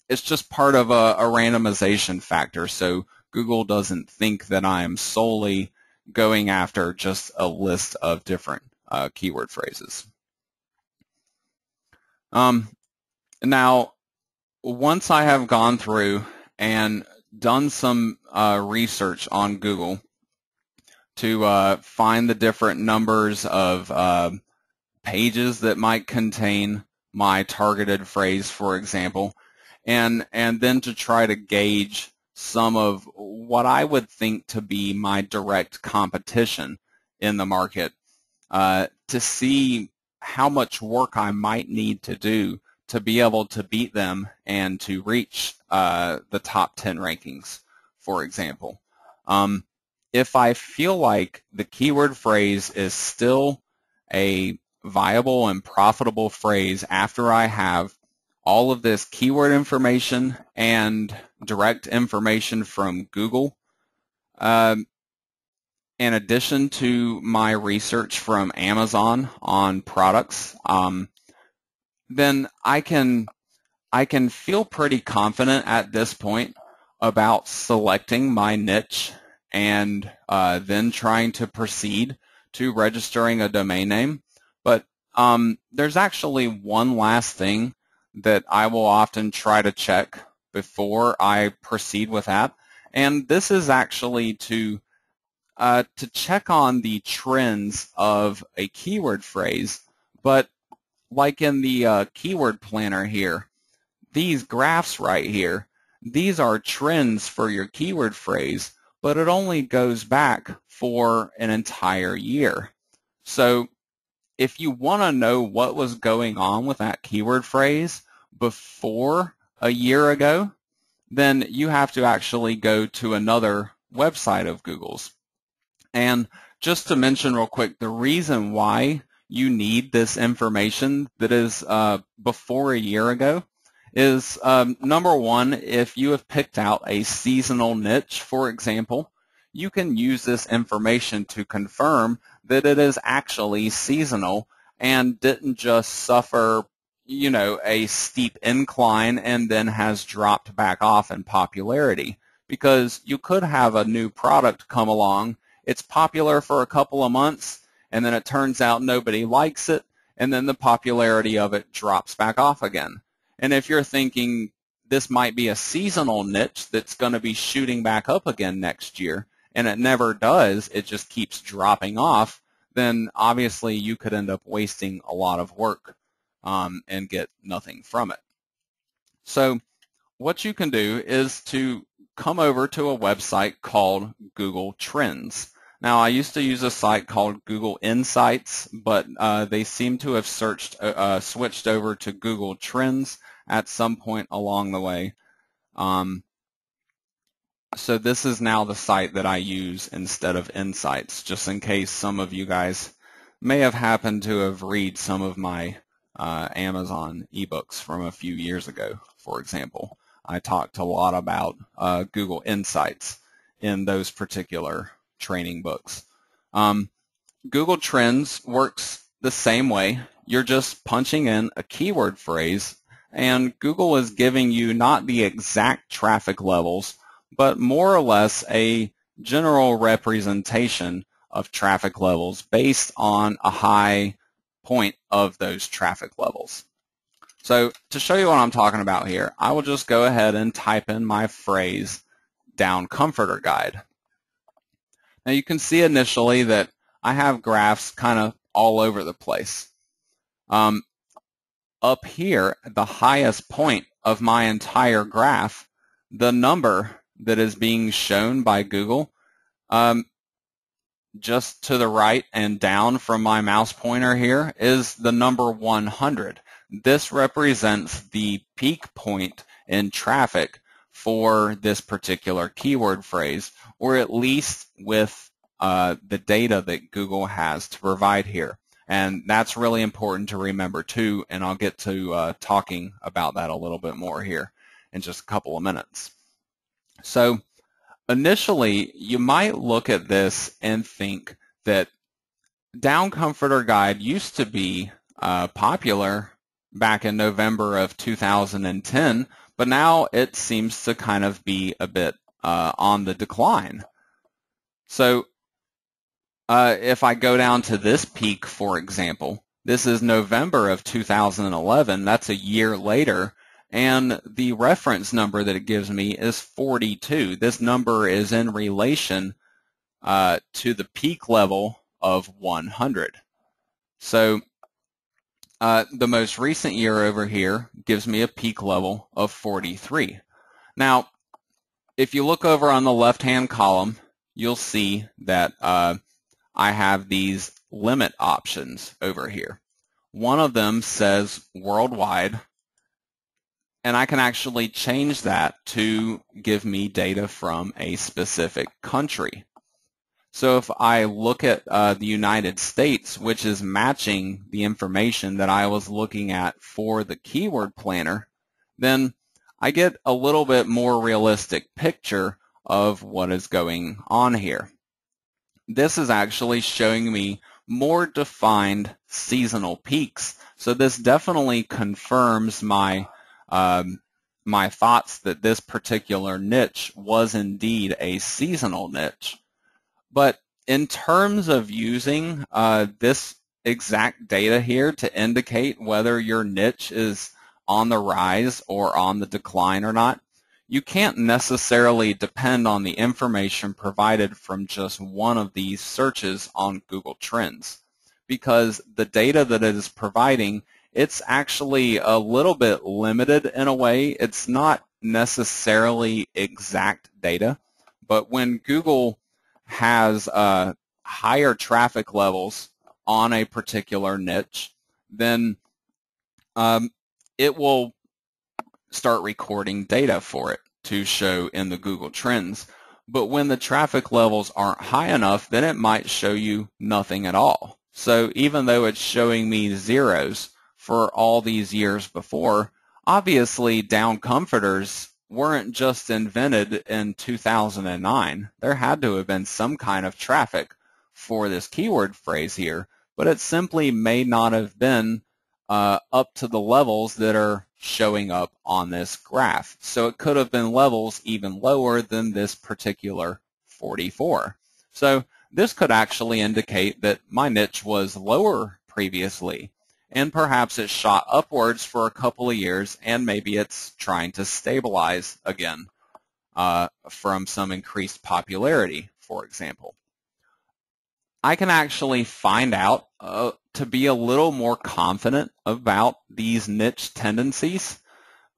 it's just part of a randomization factor, so Google doesn't think that I'm solely going after just a list of different keyword phrases. Now, once I have gone through and done some research on Google to find the different numbers of pages that might contain my targeted phrase, for example, and then to try to gauge some of what I would think to be my direct competition in the market, to see how much work I might need to do to be able to beat them and to reach the top 10 rankings, for example. If I feel like the keyword phrase is still a viable and profitable phrase after I have all of this keyword information and direct information from Google, in addition to my research from Amazon on products, then I can feel pretty confident at this point about selecting my niche and then trying to proceed to registering a domain name. But there's actually one last thing that I will often try to check before I proceed with that, and this is actually to check on the trends of a keyword phrase. But like in the keyword planner here, these graphs right here, these are trends for your keyword phrase, but it only goes back for an entire year. So if you want to know what was going on with that keyword phrase before a year ago, then you have to actually go to another website of Google's. And just to mention real quick, the reason why you need this information that is before a year ago is number one, if you have picked out a seasonal niche, for example, you can use this information to confirm that it is actually seasonal and didn't just suffer, a steep incline and then has dropped back off in popularity. Because you could have a new product come along, it's popular for a couple of months, and then it turns out nobody likes it, and then the popularity of it drops back off again. And if you're thinking this might be a seasonal niche that's going to be shooting back up again next year, and it never does, it just keeps dropping off, then obviously you could end up wasting a lot of work and get nothing from it. So what you can do is to come over to a website called Google Trends. Now, I used to use a site called Google Insights, but they seem to have switched over to Google Trends at some point along the way. So this is now the site that I use instead of Insights, just in case some of you guys may have happened to have read some of my Amazon ebooks from a few years ago, for example. I talked a lot about Google Insights in those particular training books. Google Trends works the same way. You're just punching in a keyword phrase, and Google is giving you not the exact traffic levels, but more or less a general representation of traffic levels based on a high point of those traffic levels. So to show you what I'm talking about here, I will just go ahead and type in my phrase, down comforter guide. Now you can see initially that I have graphs kind of all over the place. Up here, the highest point of my entire graph, the number that is being shown by Google, just to the right and down from my mouse pointer here, is the number 100. This represents the peak point in traffic for this particular keyword phrase, or at least with the data that Google has to provide here. And that's really important to remember too, and I'll get to talking about that a little bit more here in just a couple of minutes. So initially, you might look at this and think that Down Comforter Guide used to be popular back in November of 2010, but now it seems to kind of be a bit on the decline. So if I go down to this peak, for example, this is November of 2011, that's a year later, and the reference number that it gives me is 42. This number is in relation to the peak level of 100. So the most recent year over here gives me a peak level of 43. Now, if you look over on the left-hand column, you'll see that I have these limit options over here. One of them says worldwide, and I can actually change that to give me data from a specific country. So if I look at the United States, which is matching the information that I was looking at for the keyword planner, then I get a little bit more realistic picture of what is going on here. This is actually showing me more defined seasonal peaks. So this definitely confirms my my thoughts that this particular niche was indeed a seasonal niche. But in terms of using this exact data here to indicate whether your niche is on the rise or on the decline or not, you can't necessarily depend on the information provided from just one of these searches on Google Trends, because the data that it is providing, it's actually a little bit limited in a way. It's not necessarily exact data, but when Google has higher traffic levels on a particular niche, then it will start recording data for it to show in the Google Trends. But when the traffic levels aren't high enough, then it might show you nothing at all. So even though it's showing me zeros for all these years before, obviously down comforters weren't just invented in 2009. There had to have been some kind of traffic for this keyword phrase here, but it simply may not have been up to the levels that are showing up on this graph. So it could have been levels even lower than this particular 44. So this could actually indicate that my niche was lower previously, and perhaps it shot upwards for a couple of years, and maybe it's trying to stabilize again from some increased popularity, for example. I can actually find out to be a little more confident about these niche tendencies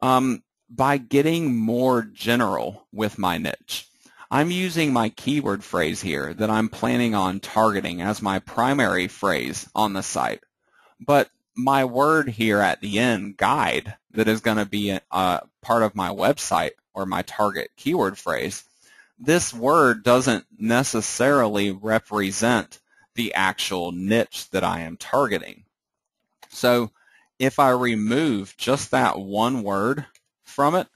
by getting more general with my niche. I'm using my keyword phrase here that I'm planning on targeting as my primary phrase on the site. But my word here at the end, guide, that is going to be part of my website or my target keyword phrase, this word doesn't necessarily represent the actual niche that I am targeting. So if I remove just that one word from it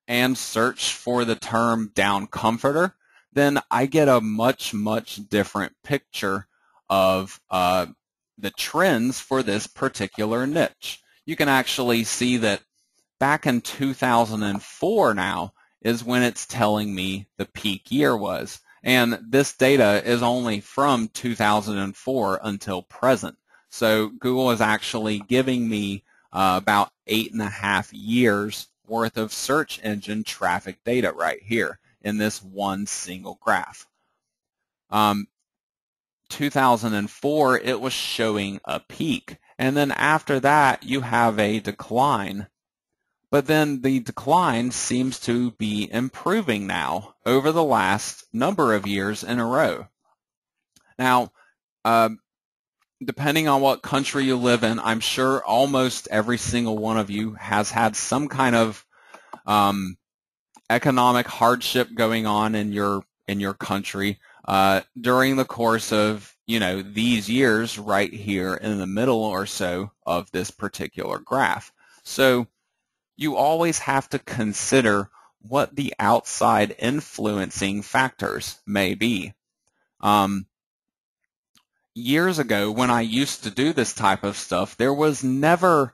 and search for the term down comforter, then I get a much, much different picture of the trends for this particular niche. You can actually see that back in 2004 now is when it's telling me the peak year was. And this data is only from 2004 until present. So Google is actually giving me about 8.5 years worth of search engine traffic data right here in this one single graph. 2004, it was showing a peak. And then after that, you have a decline. But then the decline seems to be improving now over the last number of years in a row. Now, depending on what country you live in, I'm sure almost every single one of you has had some kind of economic hardship going on in your country during the course of these years right here in the middle or so of this particular graph. So you always have to consider what the outside influencing factors may be. Years ago, when I used to do this type of stuff, there was never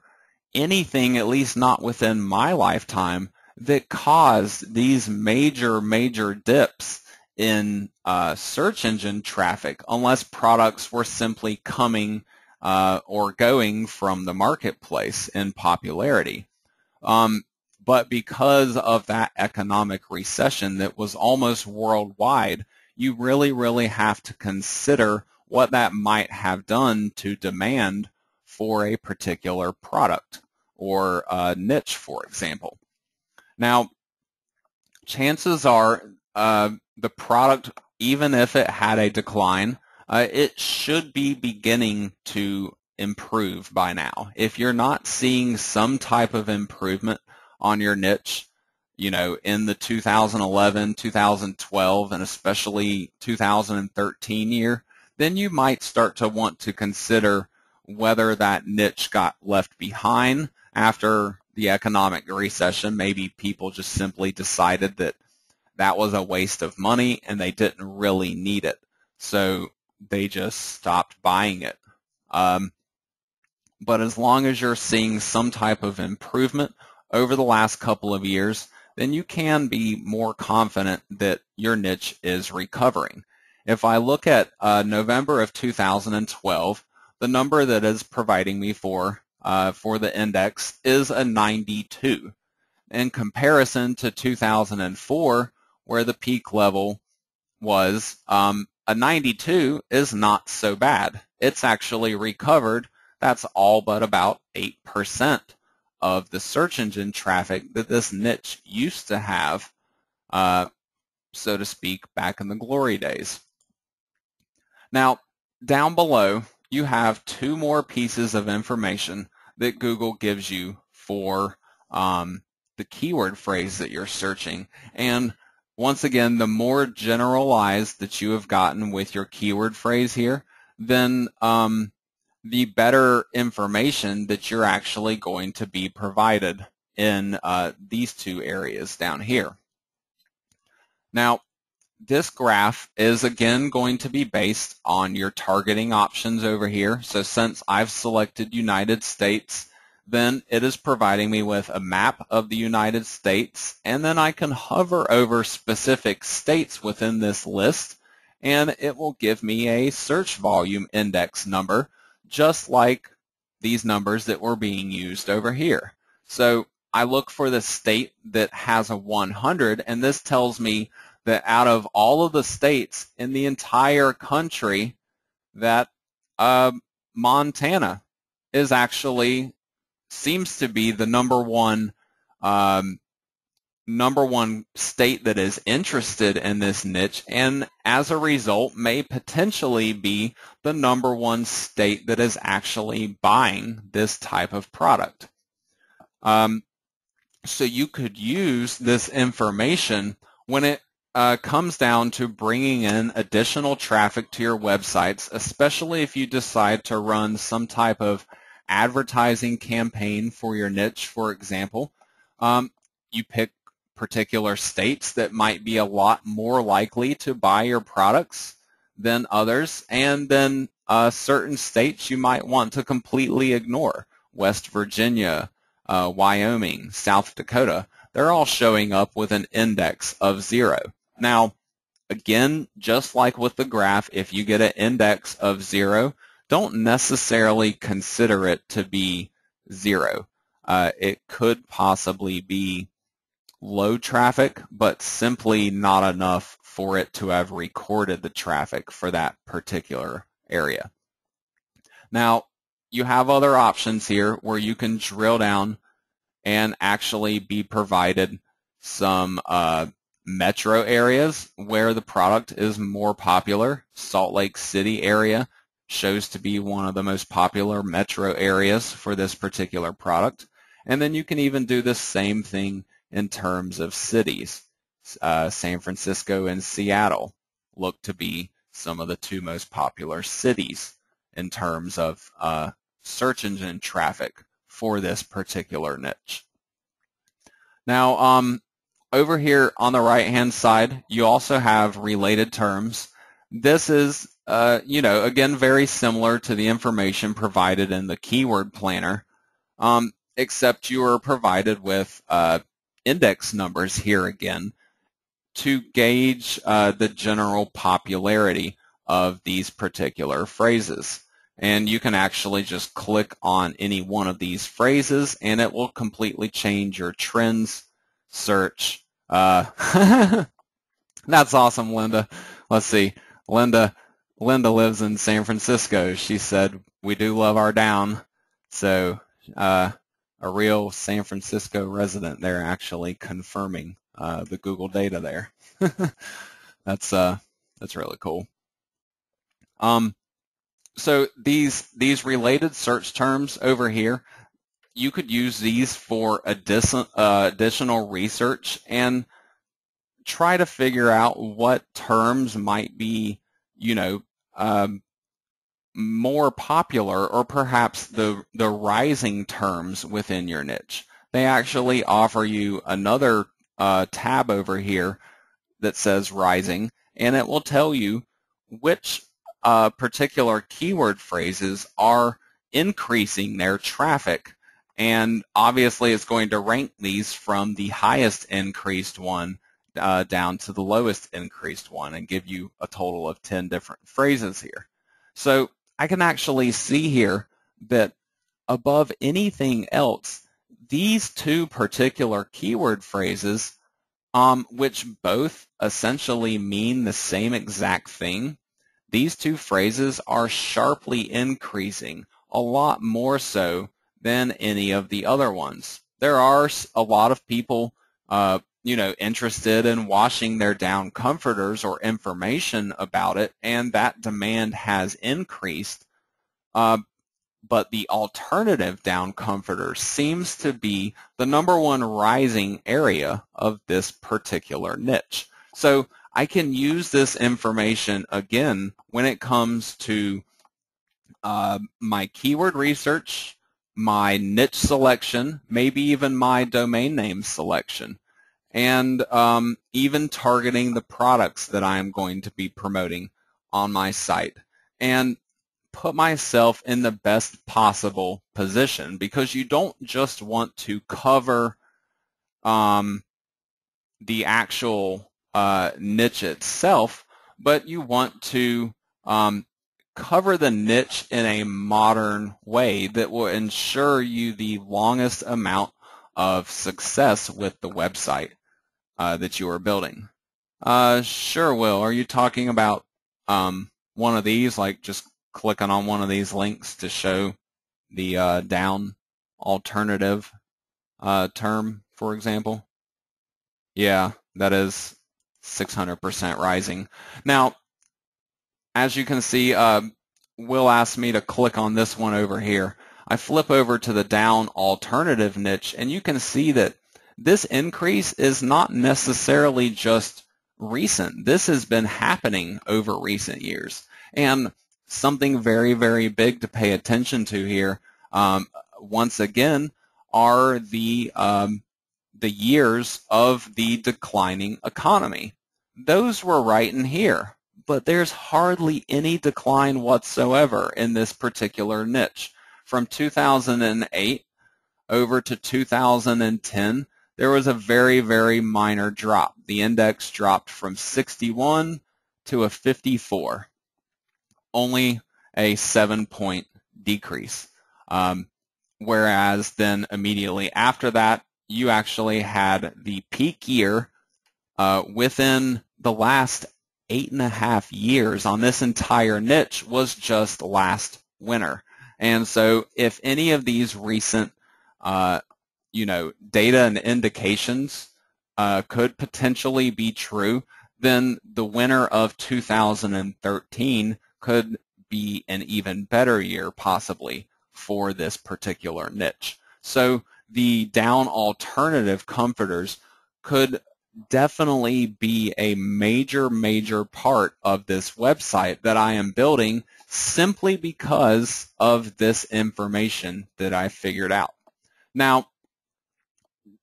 anything, at least not within my lifetime, that caused these major dips in search engine traffic unless products were simply coming or going from the marketplace in popularity. But because of that economic recession that was almost worldwide, you really have to consider what that might have done to demand for a particular product or niche, for example. Now, chances are the product, even if it had a decline, it should be beginning to improve by now. If you're not seeing some type of improvement on your niche, in the 2011, 2012, and especially 2013 year, then you might start to want to consider whether that niche got left behind after the economic recession. Maybe people just simply decided that that was a waste of money and they didn't really need it. So they just stopped buying it. But as long as you're seeing some type of improvement over the last couple of years, then you can be more confident that your niche is recovering. If I look at November of 2012, the number that is providing me for the index is a 92. In comparison to 2004, where the peak level was, a 92 is not so bad. It's actually recovered. That's all but about 8% of the search engine traffic that this niche used to have, so to speak, back in the glory days. Now, down below, you have two more pieces of information that Google gives you for the keyword phrase that you're searching. And once again, the more generalized that you have gotten with your keyword phrase here, then the better information that you're actually going to be provided in these two areas down here. Now, this graph is again going to be based on your targeting options over here. So since I've selected United States, then it is providing me with a map of the United States, and then I can hover over specific states within this list, and it will give me a search volume index number, just like these numbers that were being used over here. So I look for the state that has a 100, and this tells me that out of all of the states in the entire country, that Montana is actually seems to be the number one state that is interested in this niche, and as a result may potentially be the number one state that is actually buying this type of product. So you could use this information when it comes down to bringing in additional traffic to your websites, especially if you decide to run some type of advertising campaign for your niche, for example. You pick particular states that might be a lot more likely to buy your products than others, and then certain states you might want to completely ignore. West Virginia, Wyoming, South Dakota, they're all showing up with an index of 0. Now, again, just like with the graph, if you get an index of 0, don't necessarily consider it to be 0. It could possibly be low traffic, but simply not enough for it to have recorded the traffic for that particular area. Now, you have other options here where you can drill down and actually be provided some metro areas where the product is more popular. Salt Lake City area shows to be one of the most popular metro areas for this particular product. And then you can even do the same thing in terms of cities. San Francisco and Seattle look to be some of the two most popular cities in terms of search engine traffic for this particular niche. Now, over here on the right-hand side, you also have related terms. This is, again, very similar to the information provided in the keyword planner, except you are provided with index numbers here again to gauge the general popularity of these particular phrases. And you can actually just click on any one of these phrases and it will completely change your trends search. That's awesome, Linda. Let's see. Linda lives in San Francisco. She said, we do love our down. So a real San Francisco resident there actually confirming the Google data there. That's really cool. So these related search terms over here, you could use these for additional research and try to figure out what terms might be, more popular, or perhaps the rising terms within your niche. They actually offer you another tab over here that says rising, and it will tell you which particular keyword phrases are increasing their traffic. And obviously it's going to rank these from the highest increased one down to the lowest increased one and give you a total of 10 different phrases here. So I can actually see here that above anything else, these two particular keyword phrases, which both essentially mean the same exact thing, these two phrases are sharply increasing, a lot more so than any of the other ones. There are a lot of people, interested in washing their down comforters or information about it, and that demand has increased. But the alternative down comforter seems to be the #1 rising area of this particular niche. So I can use this information again when it comes to my keyword research, my niche selection, maybe even my domain name selection, and even targeting the products that I am going to be promoting on my site, and put myself in the best possible position, because you don't just want to cover the actual niche itself, but you want to cover the niche in a modern way that will ensure you the longest amount of success with the website that you are building. Sure, Will. Are you talking about one of these, like just clicking on one of these links to show the down alternative term, for example? Yeah, that is 600% rising. Now, as you can see, Will asked me to click on this one over here. I flip over to the down alternative niche, and you can see that this increase is not necessarily just recent. This has been happening over recent years. And something very, very big to pay attention to here, once again, are the years of the declining economy. Those were right in here, but there's hardly any decline whatsoever in this particular niche. From 2008 over to 2010, there was a very, very minor drop. The index dropped from 61 to a 54, only a 7-point decrease. Whereas then immediately after that, you actually had the peak year within the last 8.5 years on this entire niche was just last winter. And so if any of these recent data and indications could potentially be true, then the winter of 2013 could be an even better year possibly for this particular niche. So the down alternative comforters could definitely be a major, major part of this website that I am building simply because of this information that I figured out. Now,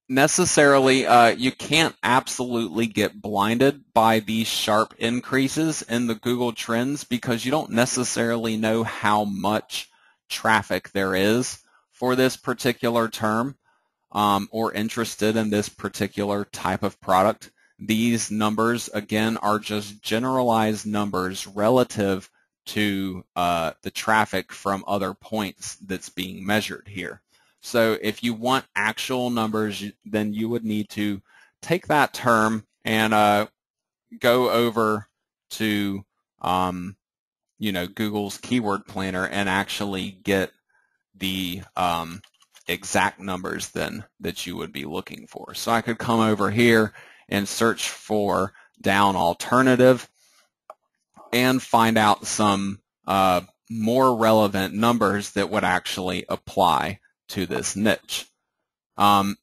necessarily, you can't absolutely get blinded by these sharp increases in the Google Trends because you don't necessarily know how much traffic there is for this particular term or interested in this particular type of product. These numbers, again, are just generalized numbers relative to the traffic from other points that's being measured here. So if you want actual numbers, then you would need to take that term and go over to Google's keyword planner and actually get the exact numbers then that you would be looking for. So I could come over here and search for down alternative and find out some more relevant numbers that would actually apply to this niche. The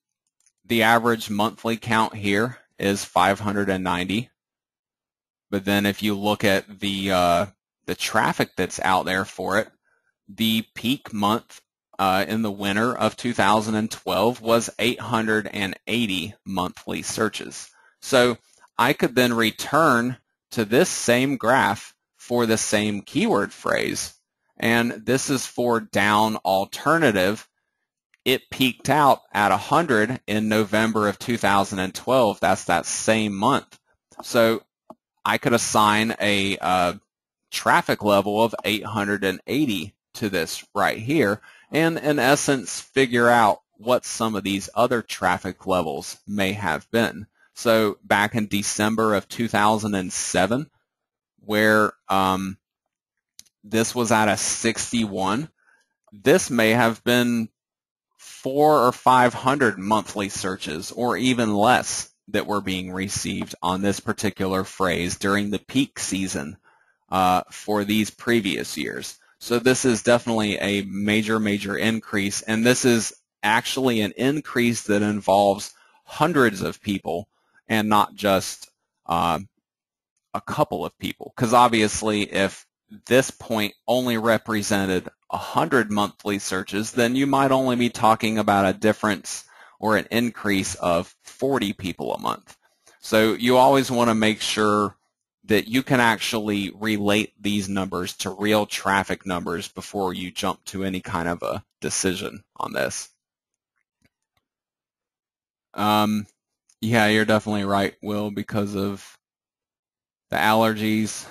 average monthly count here is 590, but then if you look at the traffic that's out there for it, the peak month in the winter of 2012 was 880 monthly searches. So I could then return to this same graph for the same keyword phrase, and this is for down alternative. It peaked out at 100 in November of 2012. That's that same month. So I could assign a traffic level of 880 to this right here, and in essence figure out what some of these other traffic levels may have been. So back in December of 2007, where this was at a 61, this may have been 400 or 500 monthly searches or even less that were being received on this particular phrase during the peak season for these previous years. So this is definitely a major, major increase, and this is actually an increase that involves hundreds of people and not just a couple of people, because obviously if this point only represented 100 monthly searches, then you might only be talking about a difference or an increase of 40 people a month. So you always want to make sure that you can actually relate these numbers to real traffic numbers before you jump to any kind of a decision on this. Yeah, you're definitely right, Will, because of the allergies.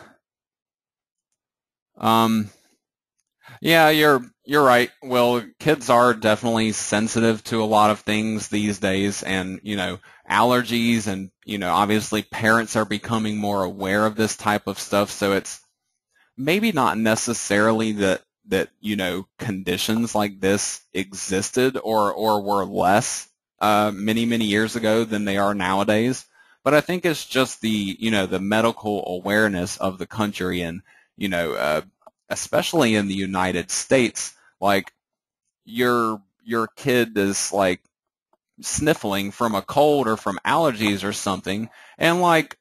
Yeah, you're right. Well, kids are definitely sensitive to a lot of things these days, and allergies, and obviously parents are becoming more aware of this type of stuff. So it's maybe not necessarily that conditions like this existed or were less many years ago than they are nowadays. But I think it's just the medical awareness of the country, and especially in the United States, like your kid is like sniffling from a cold or from allergies or something, and like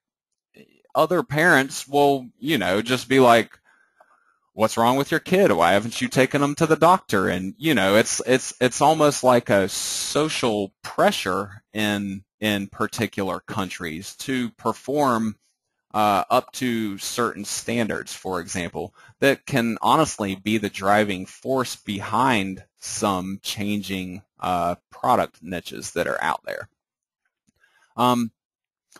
other parents will just be like, what's wrong with your kid? Why haven't you taken them to the doctor? And it's almost like a social pressure in particular countries to perform up to certain standards, for example, that can honestly be the driving force behind some changing product niches that are out there. One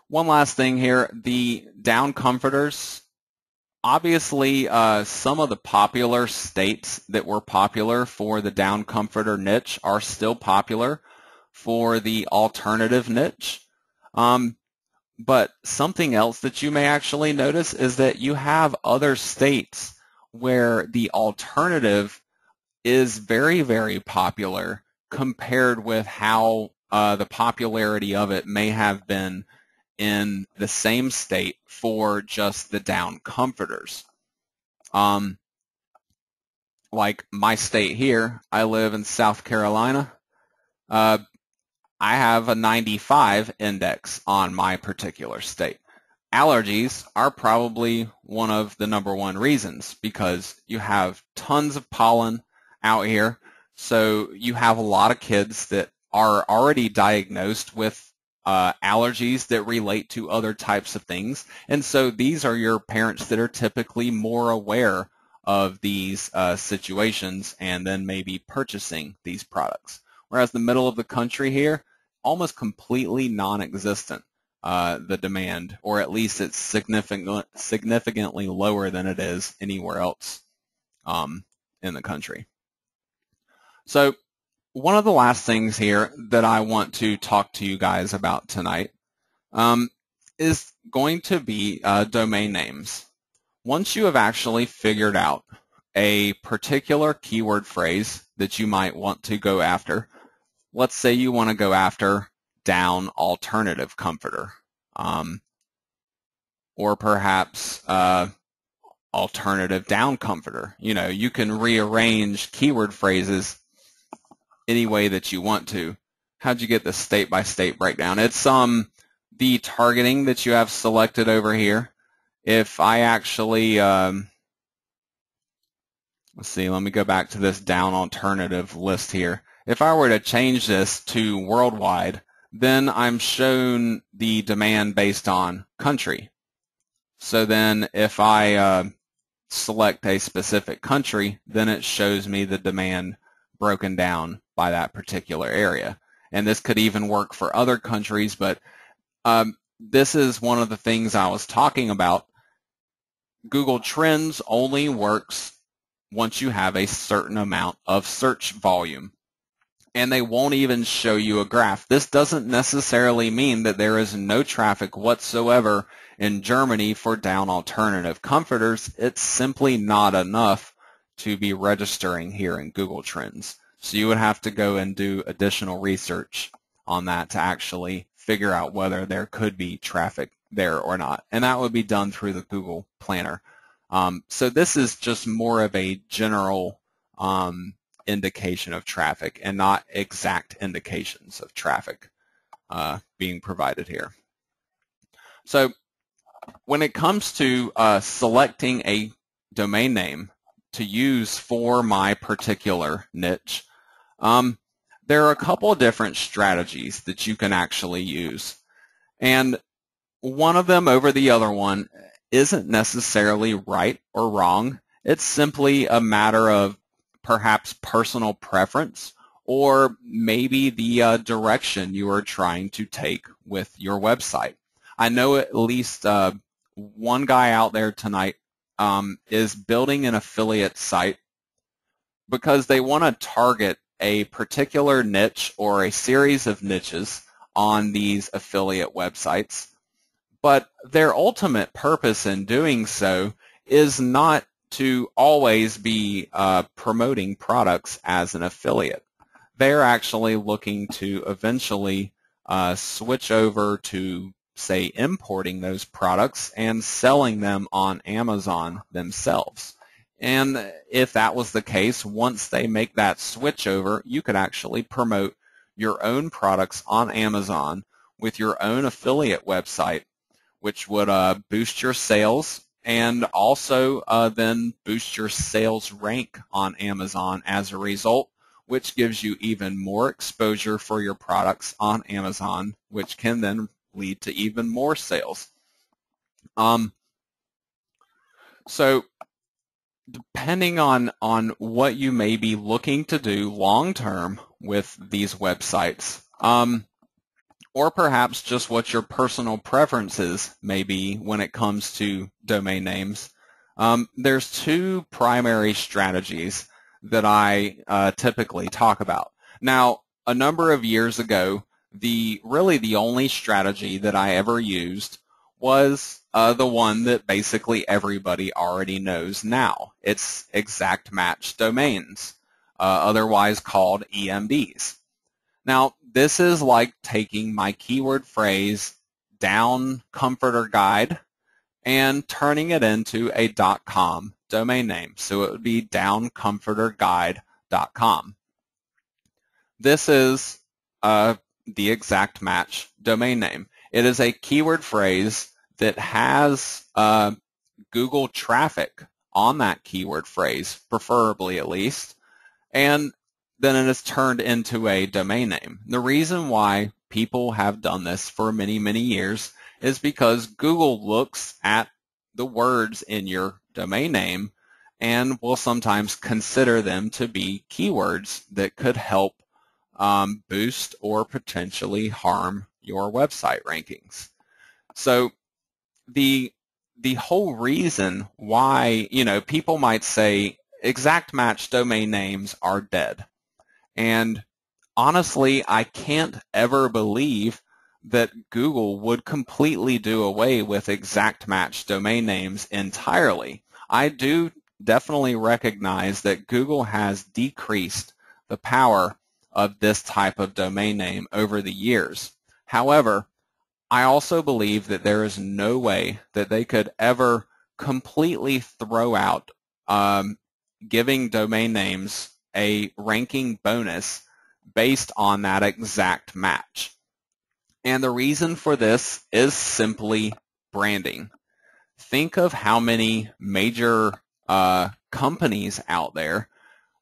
last thing here, the down comforters. Obviously, some of the popular states that were popular for the down comforter niche are still popular for the alternative niche. But something else that you may actually notice is that you have other states where the alternative is very popular compared with how the popularity of it may have been in the same state for just the down comforters. Like my state here, I live in South Carolina. I have a 95 index on my particular state. Allergies are probably one of the #1 reasons, because you have tons of pollen out here. So you have a lot of kids that are already diagnosed with allergies that relate to other types of things. And so these are your parents that are typically more aware of these situations and then maybe purchasing these products. Whereas the middle of the country here, almost completely non-existent, the demand, or at least it's significantly lower than it is anywhere else in the country. So one of the last things here that I want to talk to you guys about tonight is going to be domain names. Once you have actually figured out a particular keyword phrase that you might want to go after, let's say you want to go after down alternative comforter, or perhaps alternative down comforter. You can rearrange keyword phrases any way that you want to. How'd you get the state-by-state breakdown? It's the targeting that you have selected over here. If I actually, let's see, let me go back to this down alternative list here. If I were to change this to worldwide, then I'm shown the demand based on country. So then if I select a specific country, then it shows me the demand broken down by that particular area. And this could even work for other countries, but this is one of the things I was talking about. Google Trends only works once you have a certain amount of search volume, and they won't even show you a graph. This doesn't necessarily mean that there is no traffic whatsoever in Germany for down alternative comforters. It's simply not enough to be registering here in Google Trends. So you would have to go and do additional research on that to actually figure out whether there could be traffic there or not. And that would be done through the Google Planner. So this is just more of a general indication of traffic and not exact indications of traffic being provided here. So when it comes to selecting a domain name to use for my particular niche, there are a couple of different strategies that you can actually use. And one of them over the other one isn't necessarily right or wrong. It's simply a matter of perhaps personal preference, or maybe the direction you are trying to take with your website. I know at least one guy out there tonight is building an affiliate site because they want to target a particular niche or a series of niches on these affiliate websites. But their ultimate purpose in doing so is not to always be promoting products as an affiliate. They're actually looking to eventually switch over to, say, importing those products and selling them on Amazon themselves. And if that was the case, once they make that switch over, you could actually promote your own products on Amazon with your own affiliate website, which would boost your sales and also then boost your sales rank on Amazon as a result, which gives you even more exposure for your products on Amazon, which can then lead to even more sales. So depending on what you may be looking to do long term with these websites, or perhaps just what your personal preferences may be when it comes to domain names, there's two primary strategies that I typically talk about. Now, a number of years ago, really the only strategy that I ever used was the one that basically everybody already knows now. It's exact match domains, otherwise called EMDs. Now, this is like taking my keyword phrase down comforter guide and turning it into a .com domain name. So it would be downcomforterguide.com. This is the exact match domain name. It is a keyword phrase that has Google traffic on that keyword phrase, preferably at least, and then it is turned into a domain name. The reason why people have done this for many, many years is because Google looks at the words in your domain name and will sometimes consider them to be keywords that could help boost or potentially harm your website rankings. So the whole reason why, people might say exact match domain names are dead. And honestly, I can't ever believe that Google would completely do away with exact match domain names entirely. I do definitely recognize that Google has decreased the power of this type of domain name over the years. However, I also believe that there is no way that they could ever completely throw out giving domain names a ranking bonus based on that exact match. And the reason for this is simply branding. Think of how many major companies out there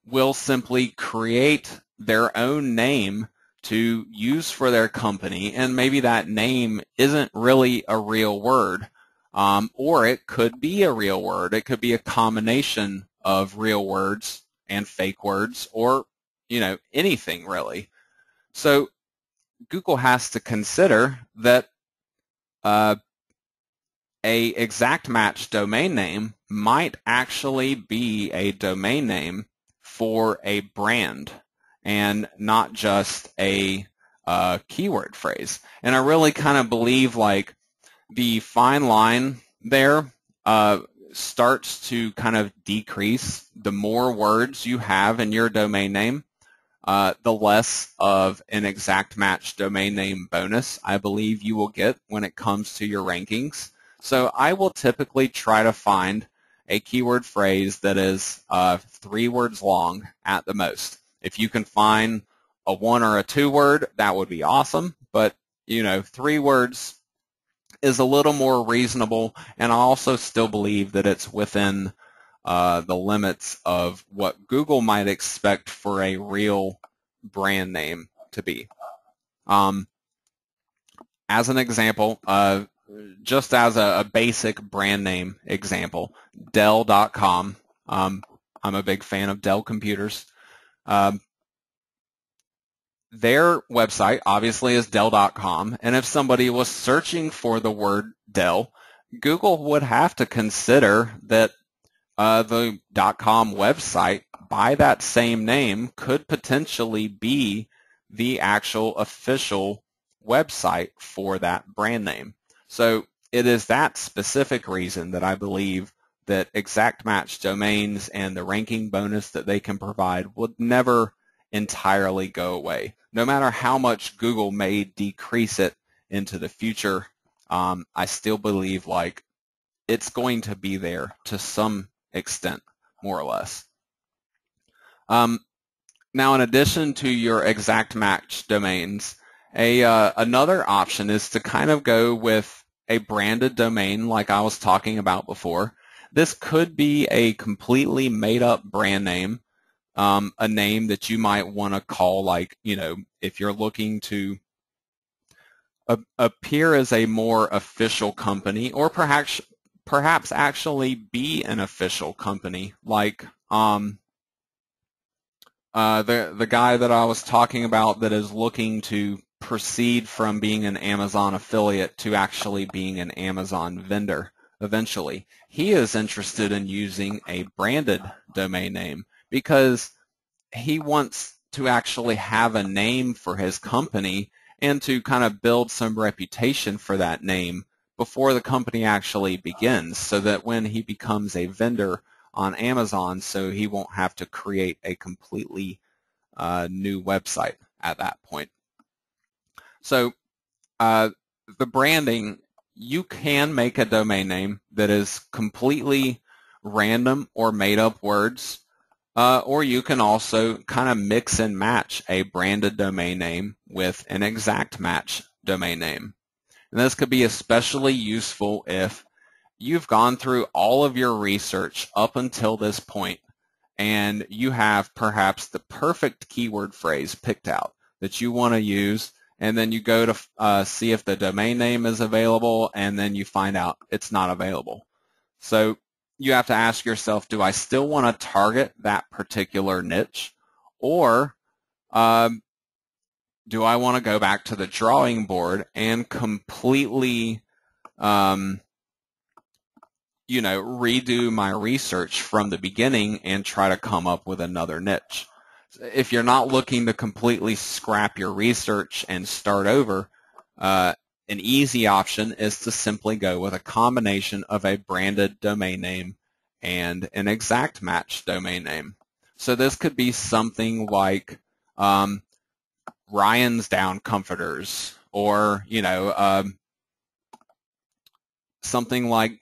will simply create their own name to use for their company, and maybe that name isn't really a real word, or it could be a real word. It could be a combination of real words and fake words, or anything really. So Google has to consider that a exact match domain name might actually be a domain name for a brand and not just a keyword phrase. And I really kind of believe like the fine line there starts to kind of decrease the more words you have in your domain name. The less of an exact match domain name bonus I believe you will get when it comes to your rankings. So I will typically try to find a keyword phrase that is 3 words long at the most. If you can find a 1 or a 2 word, that would be awesome. But 3 words is a little more reasonable, and I also still believe that it's within the limits of what Google might expect for a real brand name to be. As an example, just as a basic brand name example, Dell.com. I'm a big fan of Dell computers. Their website obviously is Dell.com, and if somebody was searching for the word Dell, Google would have to consider that the .com website by that same name could potentially be the actual official website for that brand name. So it is that specific reason that I believe that exact match domains and the ranking bonus that they can provide would never entirely go away. No matter how much Google may decrease it into the future, I still believe like it's going to be there to some extent, more or less. Now, in addition to your exact match domains, another option is to kind of go with a branded domain like I was talking about before. This could be a completely made-up brand name, a name that you might want to call, like, if you're looking to appear as a more official company, or perhaps actually be an official company, like the guy that I was talking about that is looking to proceed from being an Amazon affiliate to actually being an Amazon vendor eventually. He is interested in using a branded domain name because he wants to actually have a name for his company and to kind of build some reputation for that name before the company actually begins, so that when he becomes a vendor on Amazon, so he won't have to create a completely new website at that point. So the branding, you can make a domain name that is completely random or made up words, or you can also kind of mix and match a branded domain name with an exact match domain name. And this could be especially useful if you've gone through all of your research up until this point and you have perhaps the perfect keyword phrase picked out that you want to use, and then you go to see if the domain name is available, and then you find out it's not available. So you have to ask yourself, do I still want to target that particular niche, or do I want to go back to the drawing board and completely redo my research from the beginning and try to come up with another niche? If you're not looking to completely scrap your research and start over, an easy option is to simply go with a combination of a branded domain name and an exact match domain name. So this could be something like Ryan's Down Comforters, or something like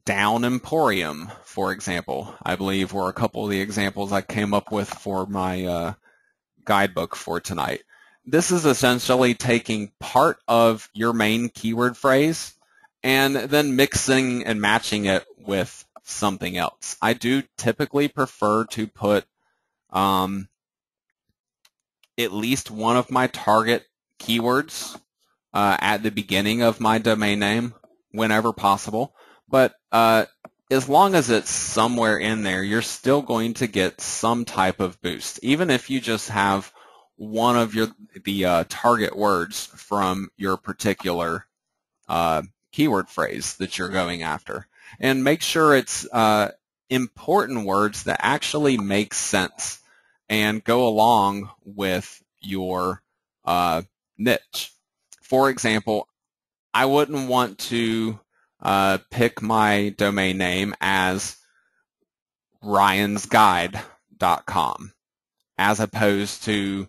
Down Emporium, for example, I believe were a couple of the examples I came up with for my guidebook for tonight. This is essentially taking part of your main keyword phrase and then mixing and matching it with something else. I do typically prefer to put at least one of my target keywords at the beginning of my domain name whenever possible. But as long as it's somewhere in there, you're still going to get some type of boost, even if you just have one of the target words from your particular keyword phrase that you're going after. And make sure it's important words that actually make sense and go along with your niche. For example, I wouldn't want to pick my domain name as ryansguide.com as opposed to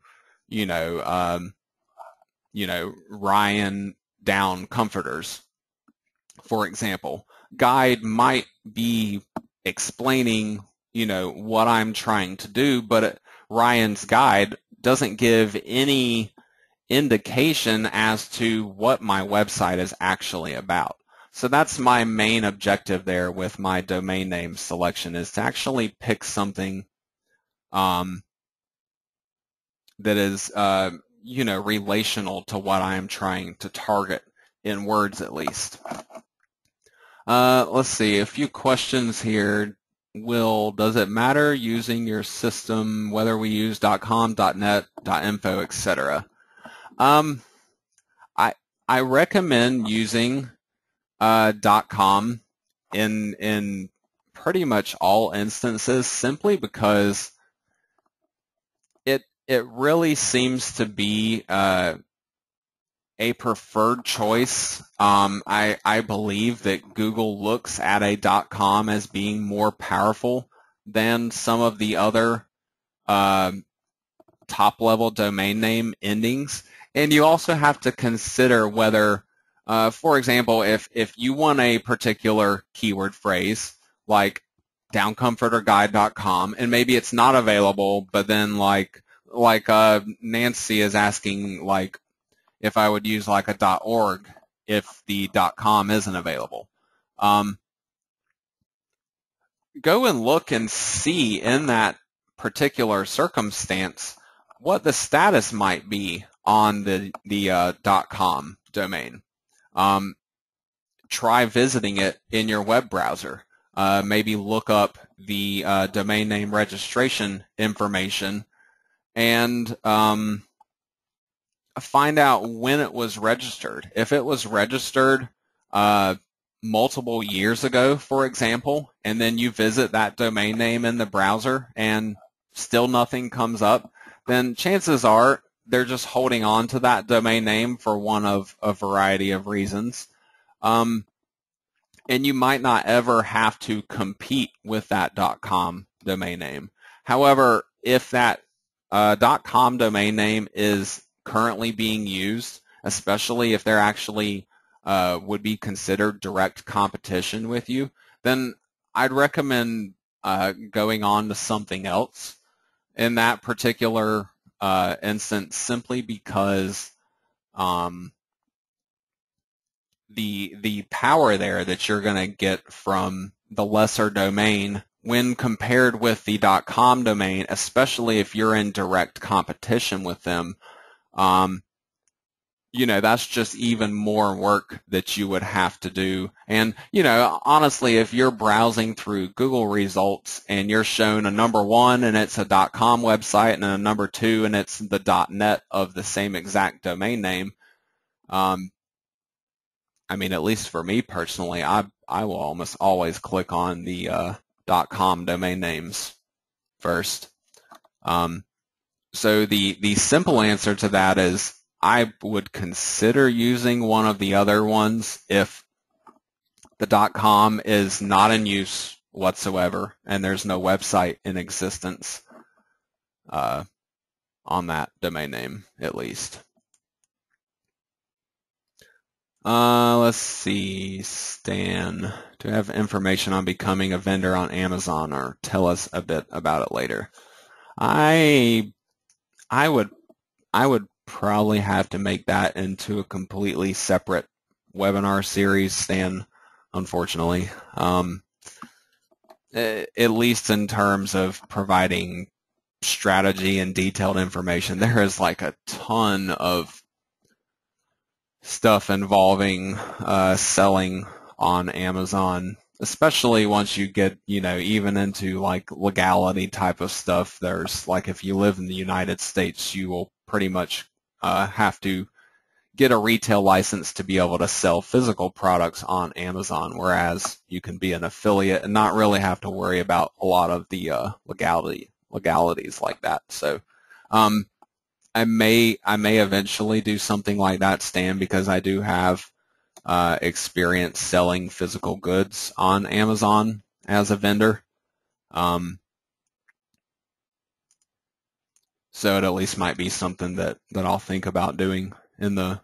Ryan Down Comforters, for example. Guide might be explaining what I'm trying to do, but Ryan's Guide doesn't give any indication as to what my website is actually about. So that's my main objective there with my domain name selection, is to actually pick something that is relational to what I am trying to target, in words at least. Let's see, a few questions here. Will, does it matter using your system whether we use .com, .net, .info, etc.? I recommend using .com in pretty much all instances, simply because it really seems to be a preferred choice. I believe that Google looks at a .com as being more powerful than some of the other top-level domain name endings. And you also have to consider whether, for example, if you want a particular keyword phrase like downcomforterguide.com, and maybe it's not available, but then like Nancy is asking, like, if I would use like a .org if the .com isn't available. Go and look and see in that particular circumstance what the status might be on the .com domain. Try visiting it in your web browser. Maybe look up the domain name registration information and find out when it was registered. If it was registered multiple years ago, for example, and then you visit that domain name in the browser and still nothing comes up, then chances are they're just holding on to that domain name for one of a variety of reasons. And you might not ever have to compete with that .com domain name. However, if that .com domain name is currently being used, especially if they're actually would be considered direct competition with you, then I'd recommend going on to something else in that particular instance, simply because the power there that you're going to get from the lesser domain when compared with the .com domain, especially if you're in direct competition with them, that's just even more work that you would have to do. And, honestly, if you're browsing through Google results and you're shown a number 1 and it's a .com website and a number 2 and it's the .net of the same exact domain name, at least for me personally, I will almost always click on the .com domain names first. So the simple answer to that is I would consider using one of the other ones if the .com is not in use whatsoever and there's no website in existence on that domain name, at least. Let's see, Stan, do you have information on becoming a vendor on Amazon, or tell us a bit about it later? I would probably have to make that into a completely separate webinar series, Stan, unfortunately. At least in terms of providing strategy and detailed information, there is like a ton of stuff involving selling on Amazon, especially once you get, even into like legality type of stuff. There's like, if you live in the United States, you will pretty much have to get a retail license to be able to sell physical products on Amazon, whereas you can be an affiliate and not really have to worry about a lot of the legalities like that. So I may eventually do something like that, Stan, because I do have experience selling physical goods on Amazon as a vendor. So it at least might be something that I'll think about doing in the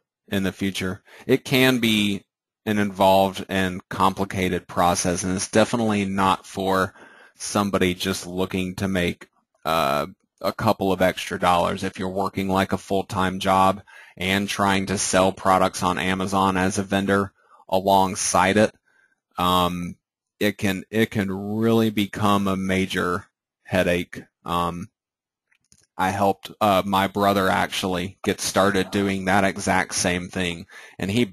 future. It can be an involved and complicated process, and it's definitely not for somebody just looking to make a couple of extra dollars. If you're working like a full-time job and trying to sell products on Amazon as a vendor, alongside it, it can really become a major headache. I helped my brother actually get started doing that exact same thing, and he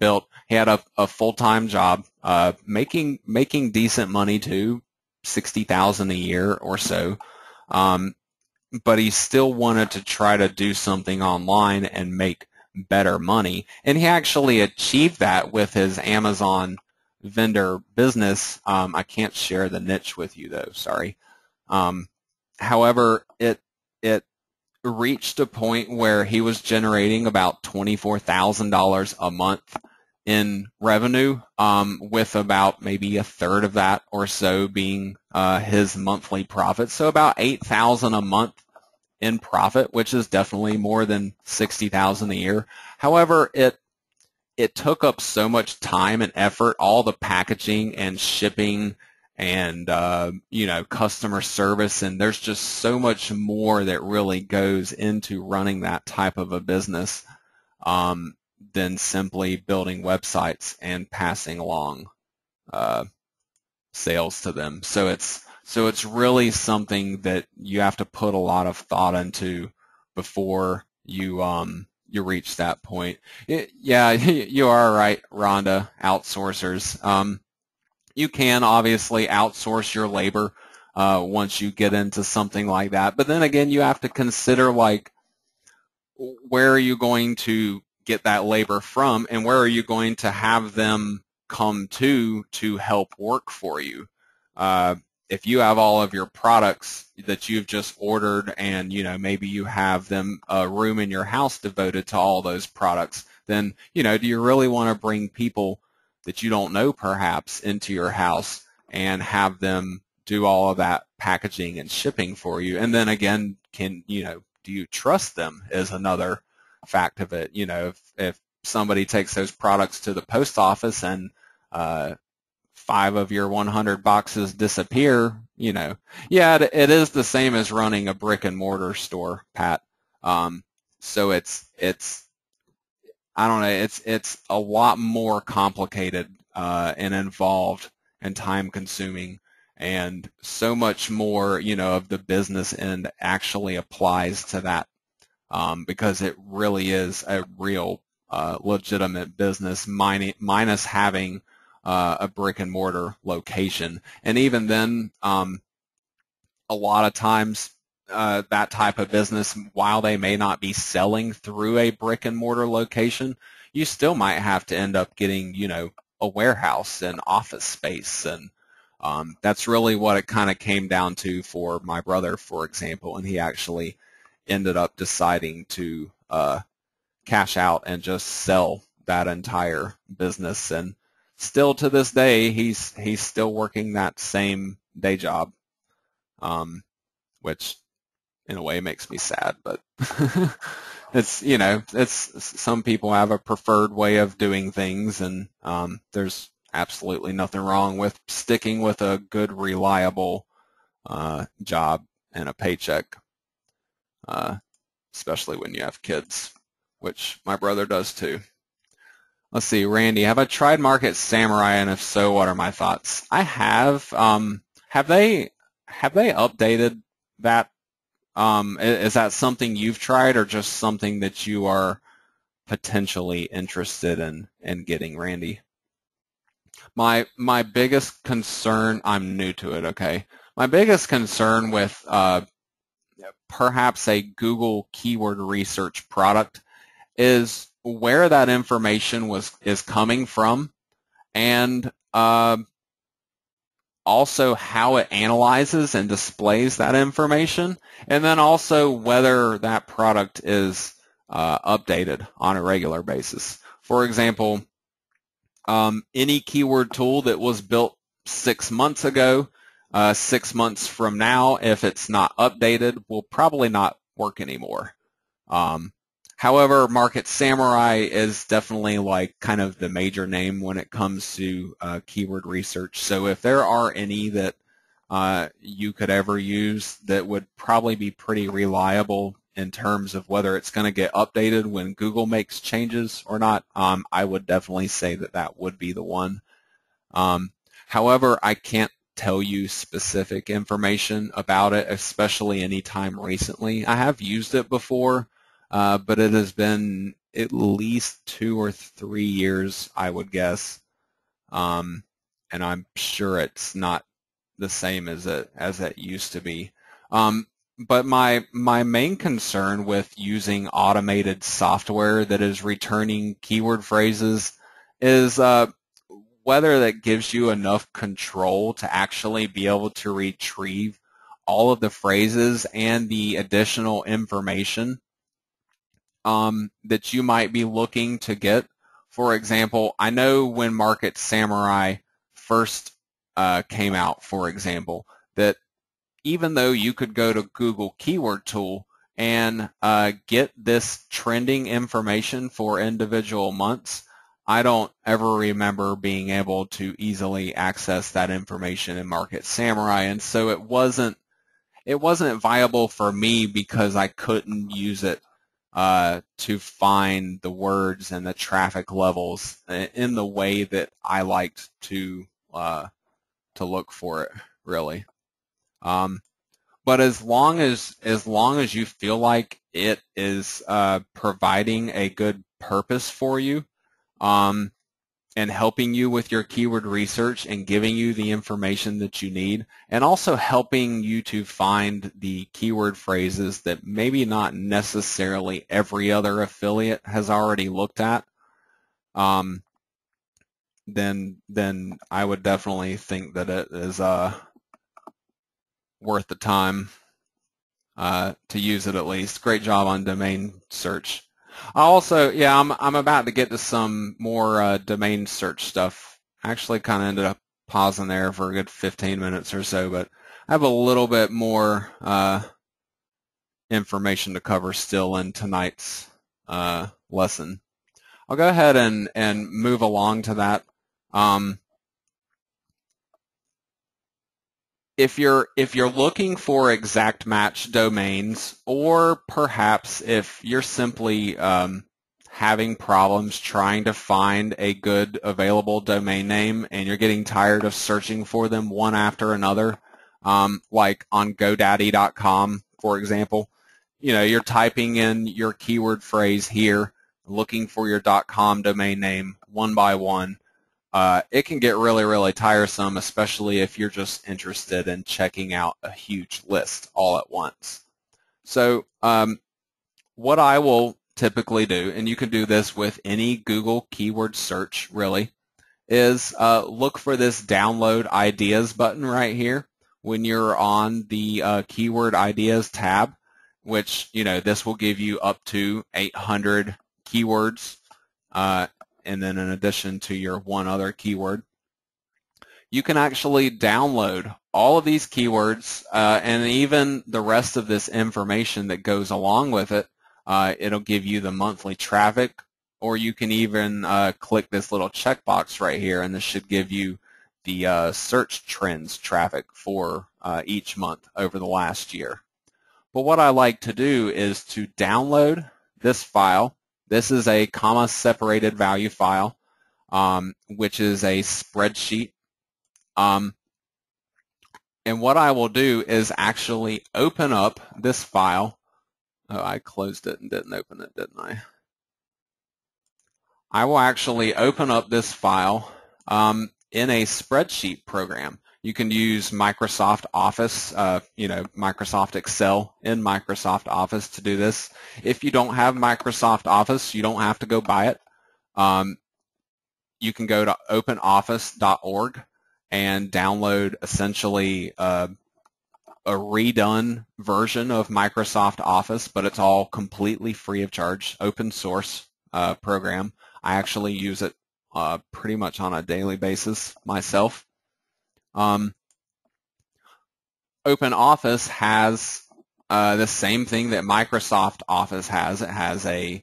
had a full-time job, making decent money too, 60,000 a year or so, but he still wanted to try to do something online and make better money, and he actually achieved that with his Amazon vendor business. I can't share the niche with you though, sorry. However, it reached a point where he was generating about $24,000 a month in revenue, with about maybe a third of that or so being his monthly profit. So about $8,000 a month in profit, which is definitely more than $60,000 a year. However, it took up so much time and effort, all the packaging and shipping and customer service, and there's just so much more that really goes into running that type of a business than simply building websites and passing along sales to them. So it's really something that you have to put a lot of thought into before you reach that point. Yeah, you are right, Rhonda. Outsourcers. You can obviously outsource your labor once you get into something like that. But then again, you have to consider, like, where are you going to get that labor from, and where are you going to have them come to help work for you? If you have all of your products that you've just ordered, and maybe you have them a room in your house devoted to all those products, then do you really want to bring people that you don't know perhaps into your house and have them do all of that packaging and shipping for you? And then again, do you trust them is another fact of it. If somebody takes those products to the post office and 5 of your 100 boxes disappear, yeah, it is the same as running a brick and mortar store, Pat. So it's I don't know, it's a lot more complicated and involved and time consuming, and so much more of the business end actually applies to that, because it really is a real legitimate business, minus having a brick and mortar location. And even then, a lot of times that type of business, while they may not be selling through a brick and mortar location, you still might have to end up getting a warehouse and office space, and that's really what it kind of came down to for my brother, for example. And he actually ended up deciding to cash out and just sell that entire business, and still to this day he's still working that same day job, which in a way makes me sad, but it's some people have a preferred way of doing things, and there's absolutely nothing wrong with sticking with a good, reliable job and a paycheck, especially when you have kids, which my brother does too. Let's see, Randy, have I tried Market Samurai, and if so, what are my thoughts? I have. Have they updated that? Is that something you've tried, or just something that you are potentially interested in getting, Randy? My biggest concern, I'm new to it, okay? My biggest concern with perhaps a Google keyword research product is where that information is coming from, and also how it analyzes and displays that information, and then also whether that product is updated on a regular basis. For example, any keyword tool that was built 6 months ago, 6 months from now, if it's not updated, will probably not work anymore. However, Market Samurai is definitely like kind of the major name when it comes to keyword research. So if there are any that you could ever use that would probably be pretty reliable, in terms of whether it's going to get updated when Google makes changes or not, I would definitely say that that would be the one. However, I can't tell you specific information about it, especially anytime recently. I have used it before, but it has been at least 2 or 3 years, I would guess, and I'm sure it's not the same as it used to be. But my main concern with using automated software that is returning keyword phrases is whether that gives you enough control to actually be able to retrieve all of the phrases and the additional information that you might be looking to get. For example, I know when Market Samurai first came out, for example, that even though you could go to Google Keyword Tool and get this trending information for individual months, I don't ever remember being able to easily access that information in Market Samurai, and so it wasn't viable for me because I couldn't use it to find the words and the traffic levels in the way that I liked to look for it, really. But as long as you feel like it is providing a good purpose for you, and helping you with your keyword research and giving you the information that you need, and also helping you to find the keyword phrases that maybe not necessarily every other affiliate has already looked at, then I would definitely think that it is worth the time to use it at least. Great job on domain search. Also, yeah, I'm about to get to some more domain search stuff. I actually kind of ended up pausing there for a good 15 minutes or so, but I have a little bit more information to cover still in tonight's lesson. I'll go ahead and move along to that. If you're looking for exact match domains, or perhaps if you're simply having problems trying to find a good available domain name and you're getting tired of searching for them one after another, like on GoDaddy.com, for example, you're typing in your keyword phrase here, looking for your .com domain name one by one. It can get really, really tiresome, especially if you're just interested in checking out a huge list all at once. So what I will typically do, and you can do this with any Google keyword search really, is look for this download ideas button right here when you're on the keyword ideas tab, which, this will give you up to 800 keywords, and then in addition to your one other keyword. You can actually download all of these keywords and even the rest of this information that goes along with it. It'll give you the monthly traffic, or you can even click this little checkbox right here, and this should give you the search trends traffic for each month over the last year. But what I like to do is to download this file. This is a comma-separated value file, which is a spreadsheet. And what I will do is actually open up this file. Oh, I closed it and didn't open it, didn't I? I will actually open up this file in a spreadsheet program. You can use Microsoft Office, Microsoft Excel in Microsoft Office to do this. If you don't have Microsoft Office, you don't have to go buy it. You can go to openoffice.org and download essentially a redone version of Microsoft Office, but it's all completely free of charge, open source program. I actually use it pretty much on a daily basis myself. OpenOffice has the same thing that Microsoft Office has. It has a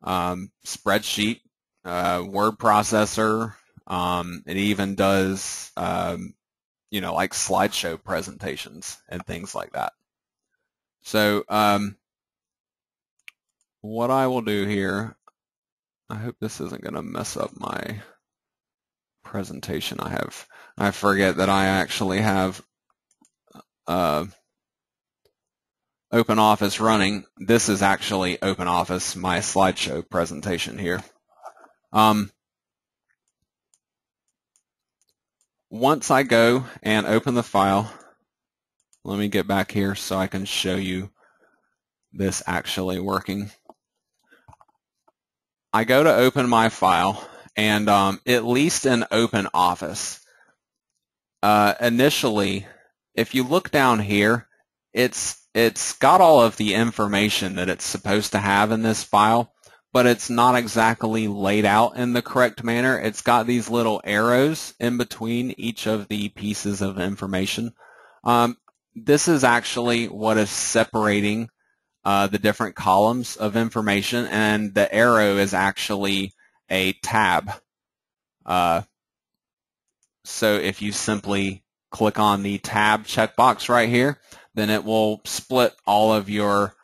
spreadsheet, word processor. It even does, like slideshow presentations and things like that. So what I will do here, I hope this isn't going to mess up my presentation. I forget that I actually have OpenOffice running. This is actually OpenOffice, my slideshow presentation here. Once I go and open the file, let me get back here so I can show you this actually working. I go to open my file, and at least in OpenOffice, initially, if you look down here, it's got all of the information that it's supposed to have in this file, but it's not exactly laid out in the correct manner. It's got these little arrows in between each of the pieces of information. This is actually what is separating the different columns of information, and the arrow is actually a tab. So if you simply click on the tab checkbox right here, then it will split all of your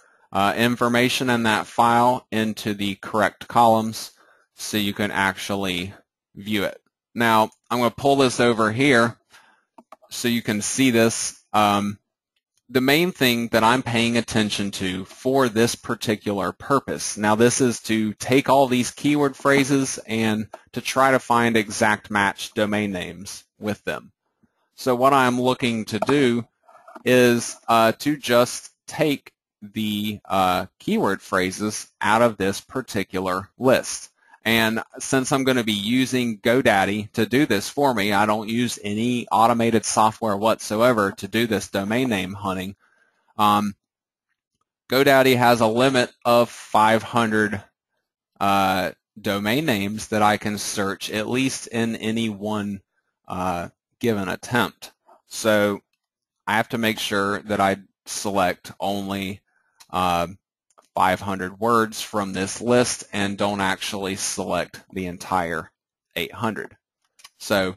information in that file into the correct columns so you can actually view it. Now, I'm going to pull this over here so you can see this. The main thing that I'm paying attention to for this particular purpose, now this is to take all these keyword phrases and to try to find exact match domain names with them. So what I'm looking to do is to just take the keyword phrases out of this particular list. And since I'm going to be using GoDaddy to do this for me, I don't use any automated software whatsoever to do this domain name hunting. GoDaddy has a limit of 500 domain names that I can search, at least in any one given attempt. So I have to make sure that I select only 500 words from this list and don't actually select the entire 800. So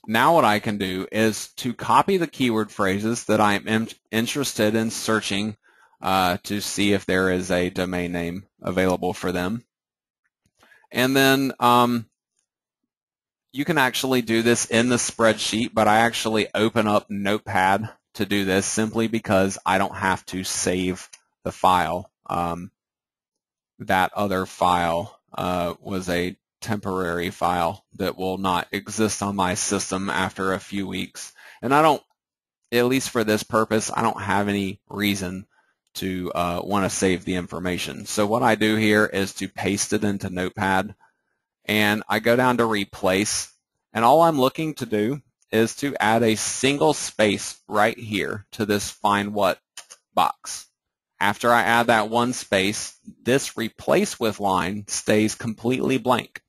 now what I can do is to copy the keyword phrases that I'm interested in searching to see if there is a domain name available for them. And then you can actually do this in the spreadsheet, but I actually open up Notepad to do this simply because I don't have to save the file. That other file was a temporary file that will not exist on my system after a few weeks. And I don't, at least for this purpose, I don't have any reason to want to save the information. So what I do here is to paste it into Notepad, and I go down to replace, and all I'm looking to do is to add a single space right here to this find what box. After I add that one space, this replace with line stays completely blank.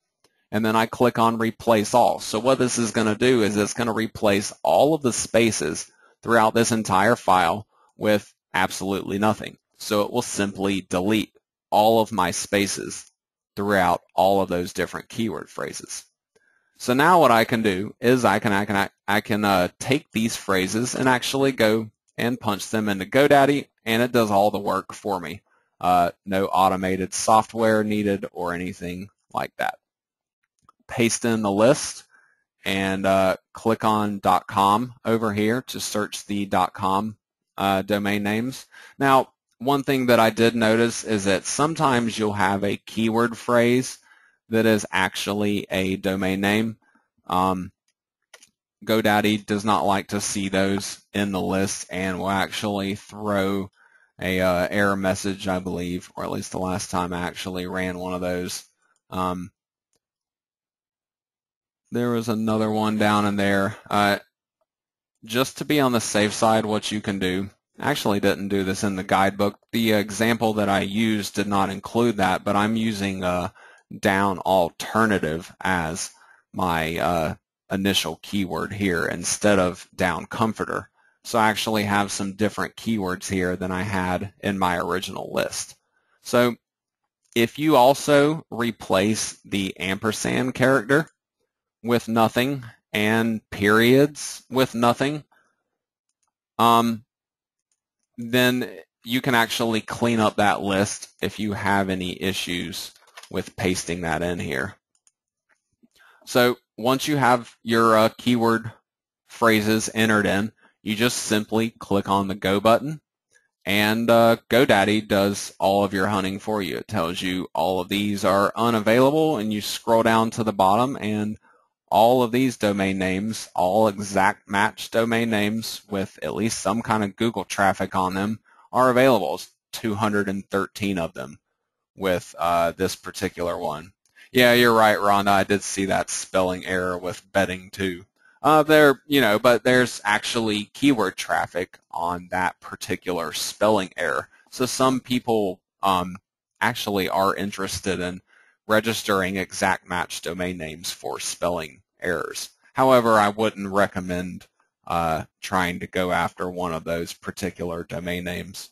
And then I click on replace all. So what this is going to do is it's going to replace all of the spaces throughout this entire file with absolutely nothing. So it will simply delete all of my spaces throughout all of those different keyword phrases. So now what I can do is I can take these phrases and actually go and punch them into GoDaddy, and it does all the work for me. No automated software needed or anything like that. Paste in the list and click on .com over here to search the .com domain names. Now, one thing that I did notice is that sometimes you'll have a keyword phrase that is actually a domain name. GoDaddy does not like to see those in the list and will actually throw a error message, I believe, or at least the last time I actually ran one of those. There was another one down in there. Just to be on the safe side, what you can do, I actually didn't do this in the guidebook. The example that I used did not include that, but I'm using down alternative as my initial keyword here instead of down comforter. So I actually have some different keywords here than I had in my original list. So if you also replace the ampersand character with nothing and periods with nothing, then you can actually clean up that list if you have any issues with pasting that in here. So once you have your keyword phrases entered in, you just simply click on the Go button, and GoDaddy does all of your hunting for you. It tells you all of these are unavailable, and you scroll down to the bottom, and all of these domain names, all exact match domain names with at least some kind of Google traffic on them, are available. It's 213 of them with this particular one. Yeah, you're right, Rhonda. I did see that spelling error with betting too. But there's actually keyword traffic on that particular spelling error. So some people actually are interested in registering exact match domain names for spelling errors. However, I wouldn't recommend trying to go after one of those particular domain names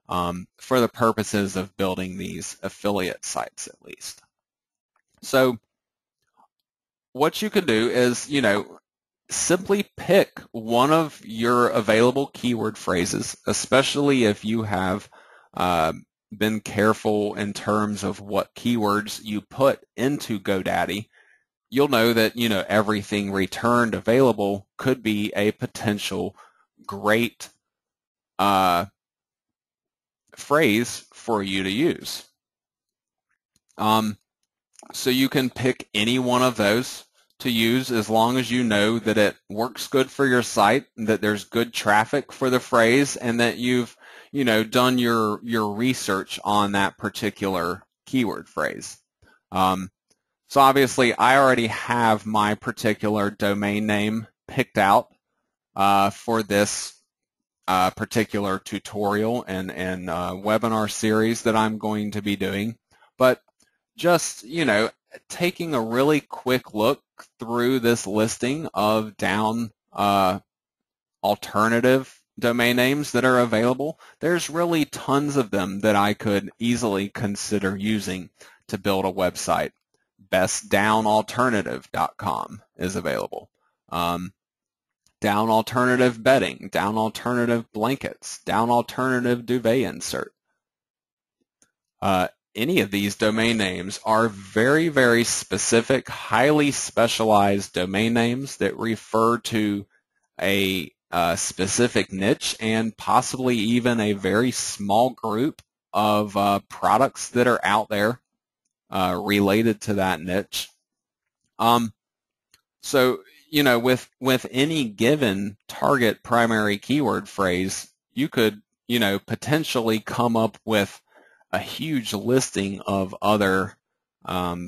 for the purposes of building these affiliate sites, at least. So what you can do is, simply pick one of your available keyword phrases, especially if you have been careful in terms of what keywords you put into GoDaddy. You'll know that, everything returned available could be a potential great phrase for you to use. So you can pick any one of those to use as long as you know that it works good for your site, that there's good traffic for the phrase, and that you've done your research on that particular keyword phrase. So obviously I already have my particular domain name picked out for this particular tutorial and webinar series that I'm going to be doing. But just, taking a really quick look through this listing of down alternative domain names that are available, there's really tons of them that I could easily consider using to build a website. bestdownalternative.com is available. Down alternative bedding, down alternative blankets, down alternative duvet insert. Any of these domain names are very, very specific, highly specialized domain names that refer to a specific niche and possibly even a very small group of products that are out there related to that niche. So, with any given target primary keyword phrase, you could, potentially come up with a huge listing of other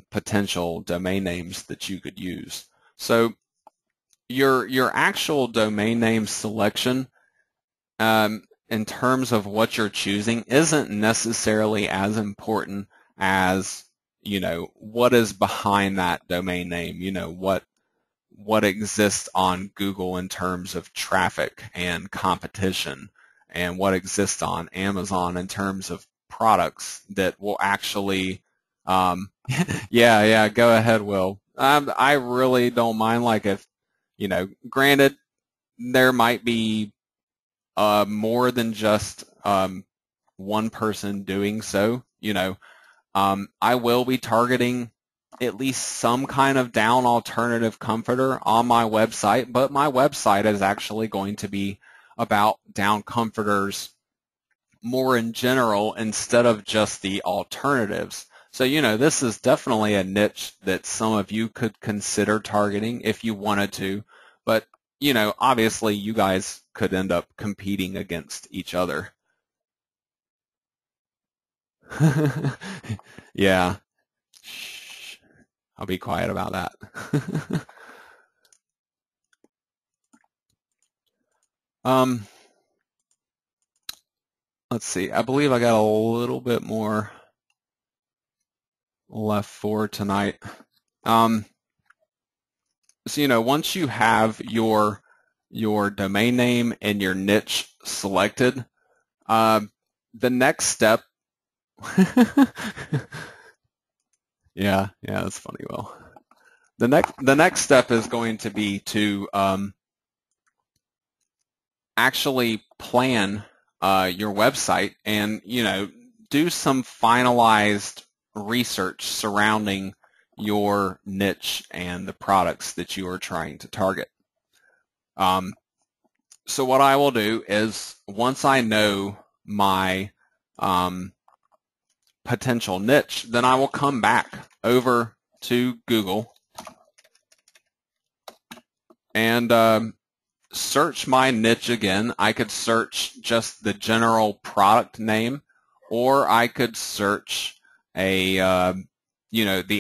potential domain names that you could use. So your actual domain name selection in terms of what you're choosing isn't necessarily as important as what is behind that domain name, what exists on Google in terms of traffic and competition, and what exists on Amazon in terms of products that will actually yeah, go ahead, Will. I really don't mind, like, if granted there might be more than just one person doing so. I will be targeting at least some kind of down alternative comforter on my website, but my website is actually going to be about down comforters more in general instead of just the alternatives. So, this is definitely a niche that some of you could consider targeting if you wanted to, but, obviously you guys could end up competing against each other. Yeah. Shh. I'll be quiet about that. Let's see. I believe I got a little bit more left for tonight. So, once you have your domain name and your niche selected, the next step yeah, that's funny, Will. The next step is going to be to actually plan your website and, do some finalized research surrounding your niche and the products that you are trying to target. So what I will do is, once I know my potential niche, then I will come back over to Google and search my niche again. I could search just the general product name, or I could search the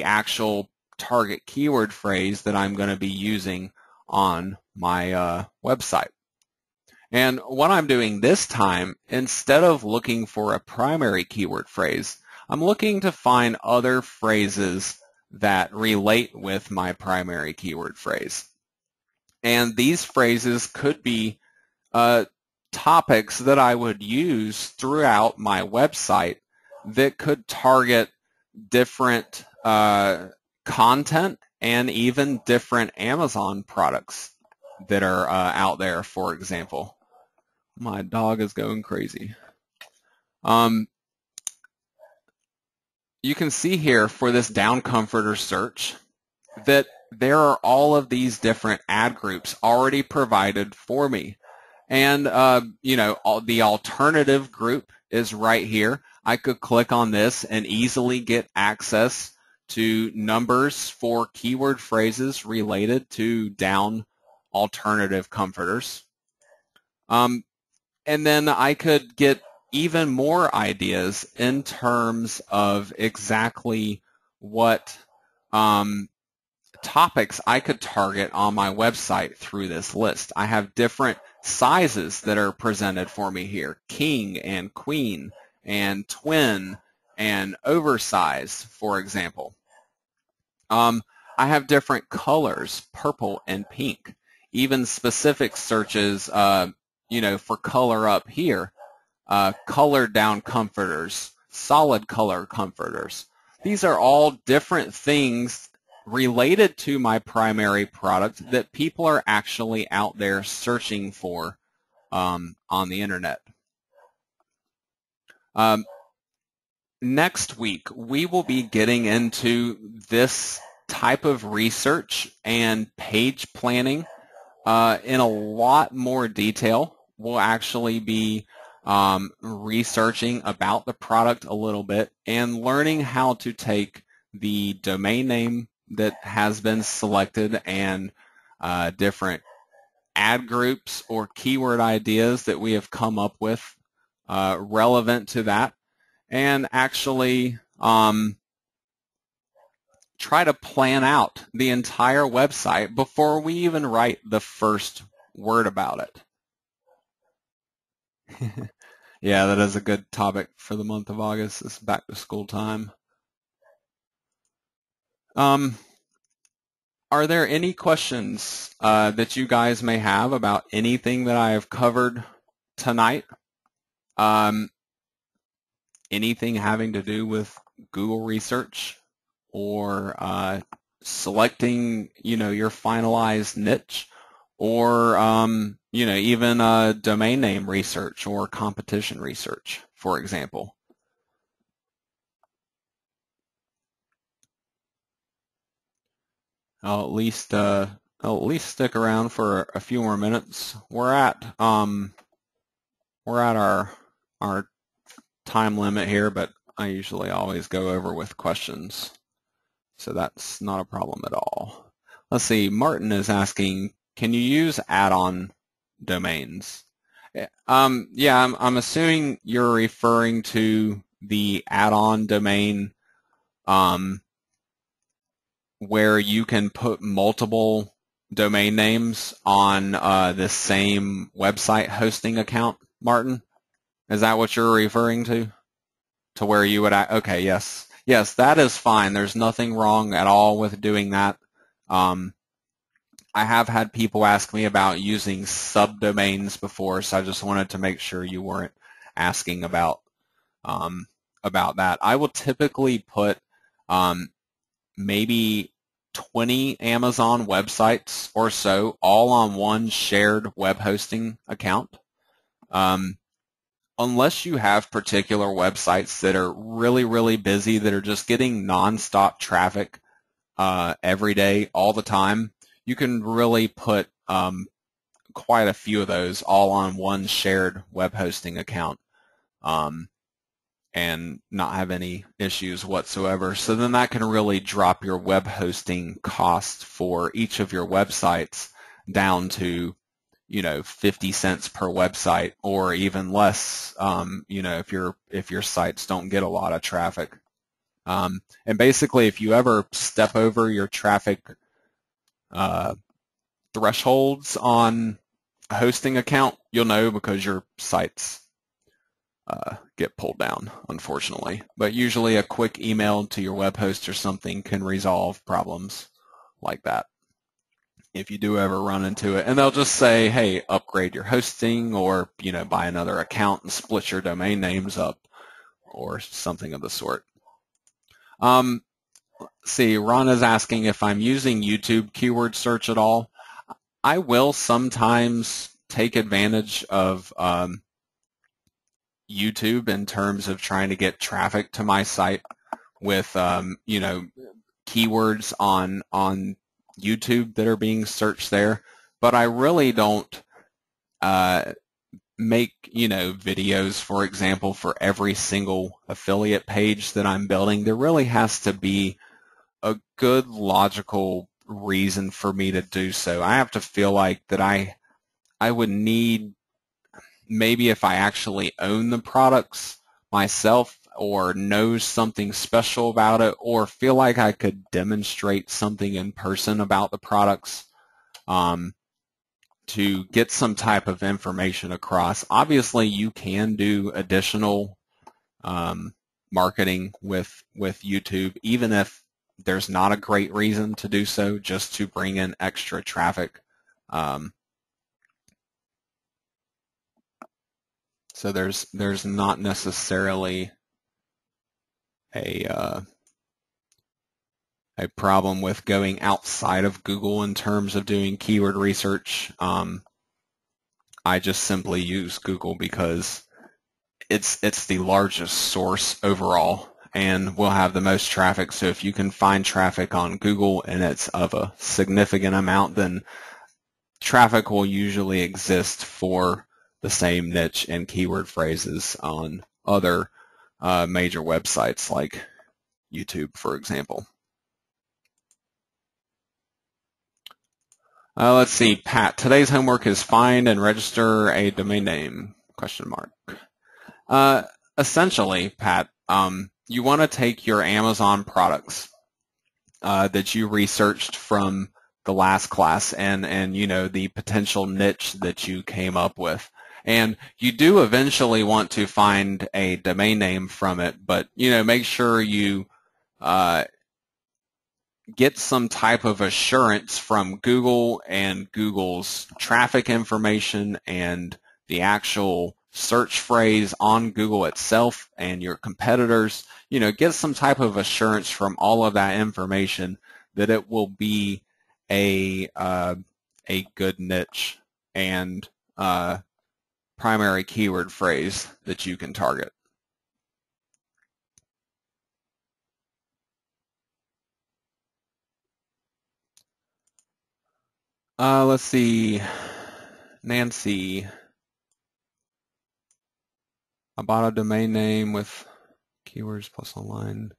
actual target keyword phrase that I'm going to be using on my website. And what I'm doing this time, instead of looking for a primary keyword phrase, I'm looking to find other phrases that relate with my primary keyword phrase. And these phrases could be topics that I would use throughout my website that could target different content and even different Amazon products that are out there, for example. My dog is going crazy. You can see here for this down comforter search that there are all of these different ad groups already provided for me. And, the alternative group is right here. I could click on this and easily get access to numbers for keyword phrases related to down alternative comforters. And then I could get even more ideas in terms of exactly what topics I could target on my website through this list. I have different sizes that are presented for me here: king and queen and twin and oversized, for example. I have different colors, purple and pink, even specific searches for color up here, colored down comforters, solid color comforters. These are all different things related to my primary product that people are actually out there searching for on the internet. Next week, we will be getting into this type of research and page planning in a lot more detail. We'll actually be researching about the product a little bit and learning how to take the domain name that has been selected and different ad groups or keyword ideas that we have come up with relevant to that, and actually try to plan out the entire website before we even write the first word about it. Yeah, that is a good topic for the month of August. It's back to school time. Are there any questions that you guys may have about anything that I have covered tonight? Anything having to do with Google research or selecting, your finalized niche, or even domain name research or competition research, for example. I'll at least stick around for a few more minutes. We're at our time limit here, but I usually always go over with questions, so that's not a problem at all. Let's see. Martin is asking, can you use add-on domains? Yeah, I'm assuming you're referring to the add-on domain where you can put multiple domain names on the same website hosting account, Martin? Is that what you're referring to? To where you would, okay, yes. Yes, that is fine. There's nothing wrong at all with doing that. I have had people ask me about using subdomains before, so I just wanted to make sure you weren't asking about that. I will typically put maybe 20 Amazon websites or so all on one shared web hosting account. unless you have particular websites that are really, really busy, that are just getting nonstop traffic every day, all the time, you can really put quite a few of those all on one shared web hosting account and not have any issues whatsoever. So then that can really drop your web hosting cost for each of your websites down to 50 cents per website, or even less, if your sites don't get a lot of traffic. And basically, if you ever step over your traffic thresholds on a hosting account, you'll know, because your sites get pulled down, unfortunately. But usually a quick email to your web host or something can resolve problems like that, if you do ever run into it. And they'll just say, hey, upgrade your hosting, or buy another account and split your domain names up, or something of the sort. See, Ron is asking if I'm using YouTube keyword search at all. I will sometimes take advantage of YouTube in terms of trying to get traffic to my site with keywords on YouTube that are being searched there, but I really don't make videos, for example, for every single affiliate page that I'm building. There really has to be a good logical reason for me to do so. I have to feel like that I would need, maybe if I actually own the products myself, or know something special about it, or feel like I could demonstrate something in person about the products, to get some type of information across. Obviously, you can do additional marketing with YouTube, even if there's not a great reason to do so, just to bring in extra traffic. So there's not necessarily a problem with going outside of Google in terms of doing keyword research. I just simply use Google because it's the largest source overall and will have the most traffic. So if you can find traffic on Google and it's of a significant amount, then traffic will usually exist for the same niche and keyword phrases on other major websites like YouTube, for example. Let's see, Pat. Today's homework is find and register a domain name, ? Essentially, Pat, you want to take your Amazon products that you researched from the last class and the potential niche that you came up with. And you do eventually want to find a domain name from it, but make sure you get some type of assurance from Google and Google's traffic information and the actual search phrase on Google itself and your competitors. Get some type of assurance from all of that information that it will be a good niche and primary keyword phrase that you can target. Let's see, Nancy. I bought a domain name with keywords plus online.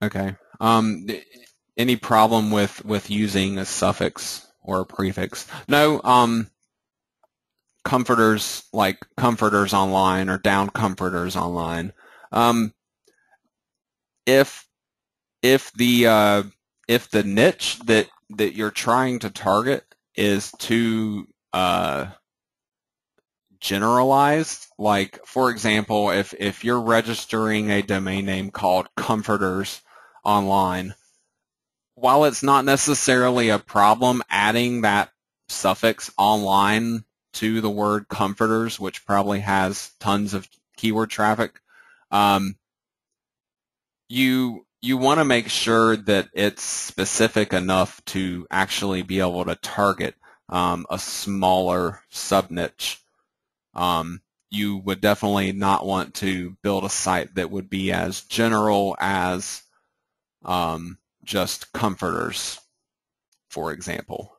Okay. Any problem with using a suffix or a prefix? No. Comforters, like Comforters Online or Down Comforters Online. If the niche that you're trying to target is too generalized, like, for example, if you're registering a domain name called Comforters Online, while it's not necessarily a problem adding that suffix online to the word comforters, which probably has tons of keyword traffic, you want to make sure that it's specific enough to actually be able to target a smaller sub-niche. you would definitely not want to build a site that would be as general as just comforters, for example.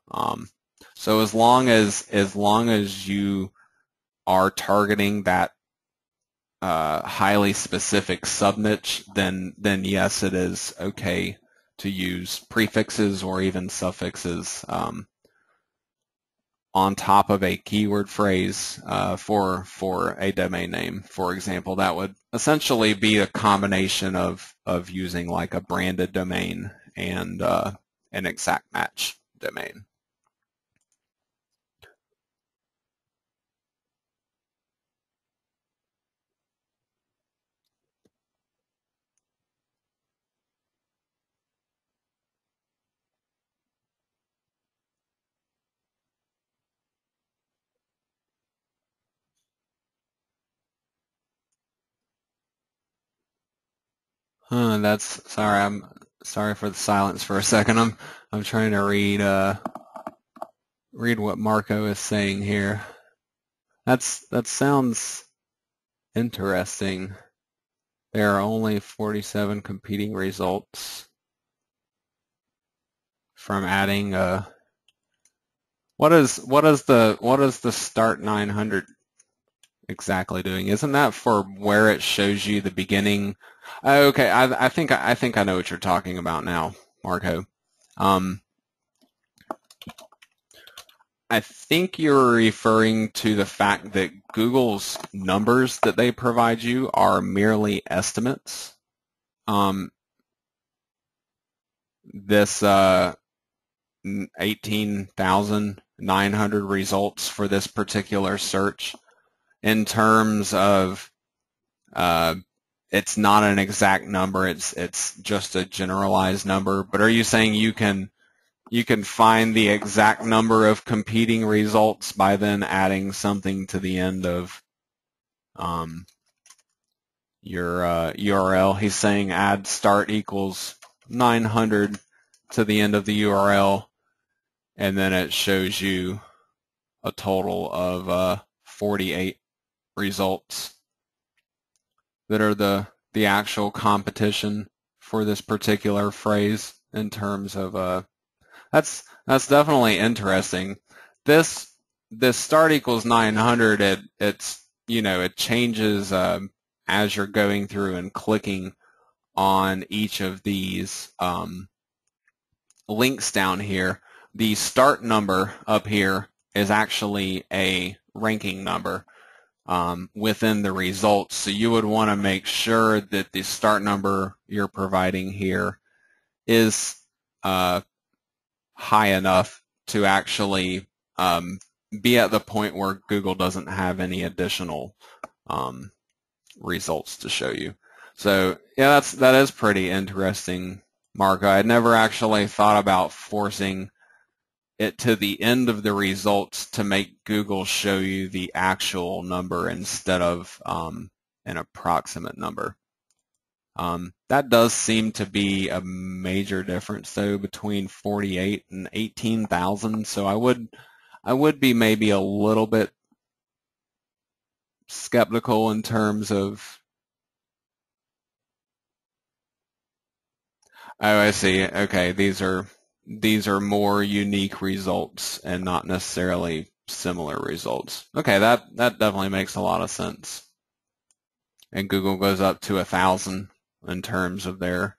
So as long as you are targeting that highly specific sub-niche, then yes, it is okay to use prefixes or even suffixes on top of a keyword phrase for a domain name. For example, that would essentially be a combination of using like a branded domain and an exact match domain. I'm sorry for the silence for a second. I'm trying to read what Marco is saying here. That sounds interesting. There are only 47 competing results from adding what is the start 900 exactly doing? Isn't that for where it shows you the beginning? Okay, I think I know what you're talking about now, Marco. I think you're referring to the fact that Google's numbers that they provide you are merely estimates. This 18,900 results for this particular search, in terms of it's not an exact number, it's just a generalized number. But are you saying you can find the exact number of competing results by then adding something to the end of your URL? He's saying add start equals 900 to the end of the URL, and then it shows you a total of 48 results that are the actual competition for this particular phrase. In terms of that's definitely interesting. This start equals 900, it's it changes as you're going through and clicking on each of these links down here. The start number up here is actually a ranking number within the results. So you would want to make sure that the start number you're providing here is high enough to actually be at the point where Google doesn't have any additional results to show you. So yeah, that is pretty interesting, Marco. I had never actually thought about forcing it to the end of the results to make Google show you the actual number instead of an approximate number. That does seem to be a major difference, though, between 48 and 18,000. So I would be maybe a little bit skeptical in terms of. Oh, I see. Okay, these are more unique results and not necessarily similar results. Okay, that definitely makes a lot of sense. And Google goes up to 1,000 in terms of their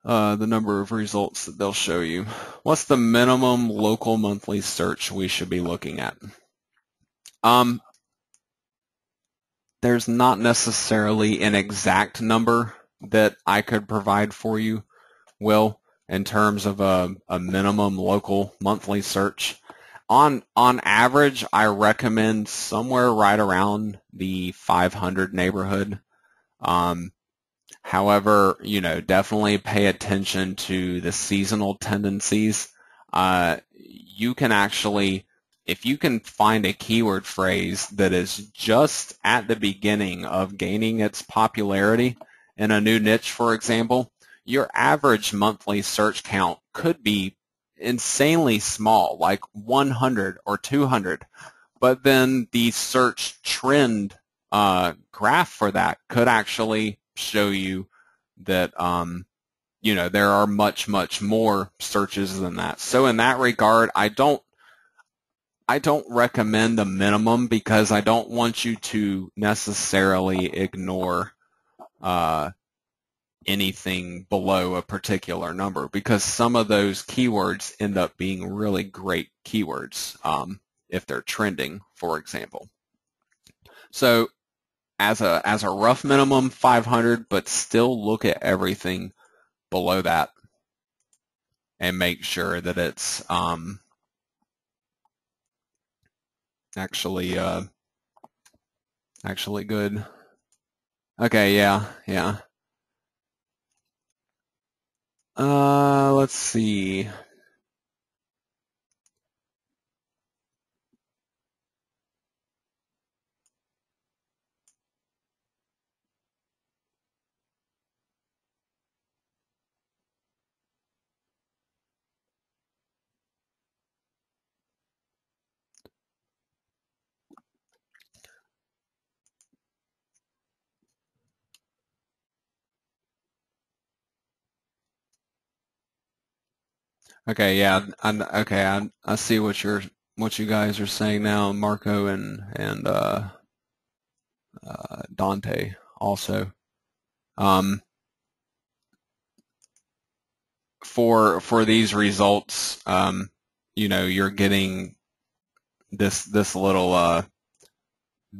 the number of results that they'll show you. What's the minimum local monthly search we should be looking at? There's not necessarily an exact number that I could provide for you, Will, in terms of a minimum local monthly search. On average, I recommend somewhere right around the 500 neighborhood. However, definitely pay attention to the seasonal tendencies. You can actually, if you can find a keyword phrase that is just at the beginning of gaining its popularity in a new niche, for example, your average monthly search count could be insanely small, like 100 or 200. but then the search trend graph for that could actually show you that you know, there are much more searches than that. So in that regard, I don't recommend a minimum because I don't want you to necessarily ignore anything below a particular number, because some of those keywords end up being really great keywords if they're trending, for example. So as a rough minimum, 500, but still look at everything below that and make sure that it's actually good. Okay, yeah. Let's see. Okay, yeah. I see what you guys are saying now, Marco and Dante also. For these results, you know, you're getting this little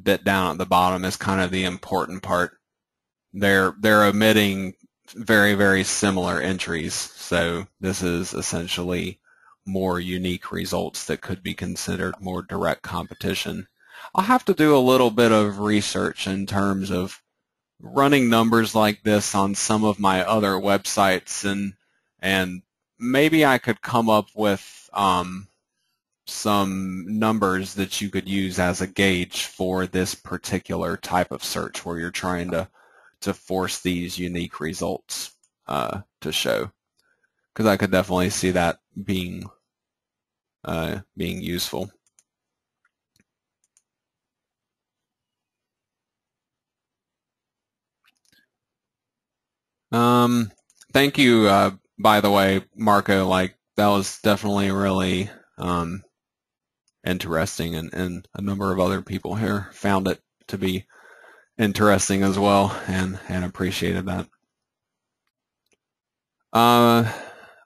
bit down at the bottom is kind of the important part. They're omitting very similar entries, so this is essentially more unique results that could be considered more direct competition. I'll have to do a little bit of research in terms of running numbers like this on some of my other websites, and maybe I could come up with some numbers that you could use as a gauge for this particular type of search where you're trying to force these unique results to show, because I could definitely see that being useful. Thank you, by the way, Marco. Like, that was definitely really interesting, and a number of other people here found it to be interesting as well, and appreciated that.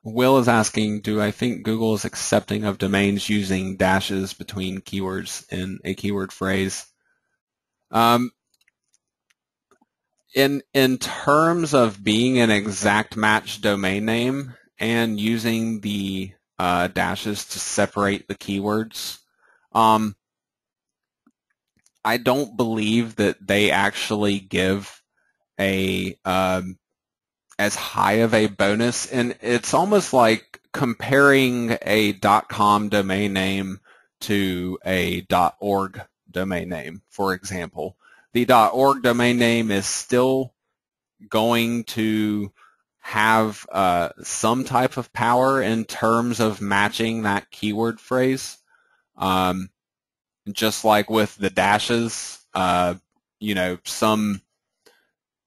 Will is asking, do I think Google is accepting of domains using dashes between keywords in a keyword phrase? In terms of being an exact match domain name and using the dashes to separate the keywords, I don't believe that they actually give a as high of a bonus, and it's almost like comparing a .com domain name to a .org domain name, for example. The .org domain name is still going to have some type of power in terms of matching that keyword phrase. Just like with the dashes, you know,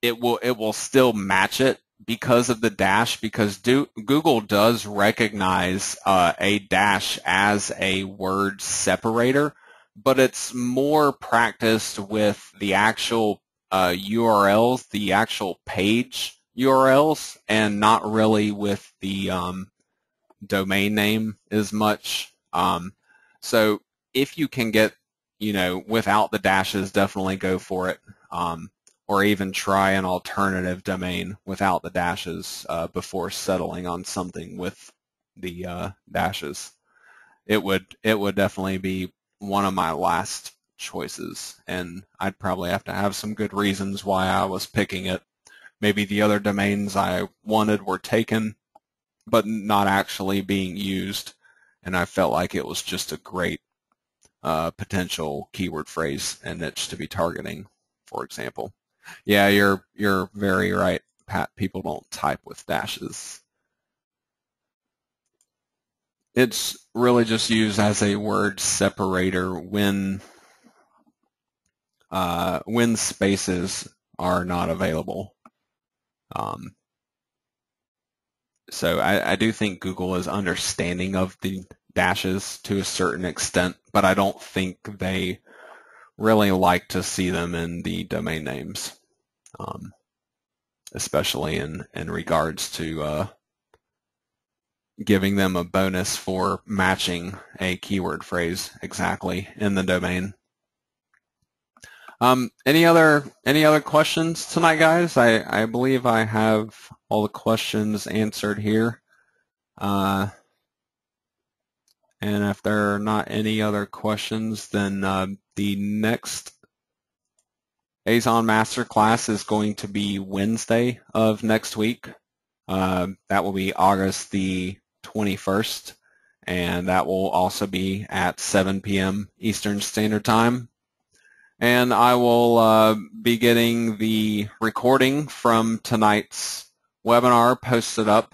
it will still match it because of the dash, because Google does recognize a dash as a word separator, but it's more practiced with the actual URLs, the actual page URLs, and not really with the domain name as much. So if you can get, you know, without the dashes, definitely go for it. Or even try an alternative domain without the dashes before settling on something with the dashes. It would definitely be one of my last choices, and I'd probably have to have some good reasons why I was picking it. Maybe the other domains I wanted were taken, but not actually being used, and I felt like it was just a great potential keyword phrase and niche to be targeting, for example. Yeah, you're very right, Pat. People don't type with dashes. It's really just used as a word separator when spaces are not available. So I do think Google is understanding of the dashes to a certain extent, but I don't think they really like to see them in the domain names, especially in regards to giving them a bonus for matching a keyword phrase exactly in the domain. Any other questions tonight, guys? I believe I have all the questions answered here. And if there are not any other questions, then the next Azon Masterclass is going to be Wednesday of next week. That will be August the 21st, and that will also be at 7 p.m. Eastern Standard Time. And I will be getting the recording from tonight's webinar posted up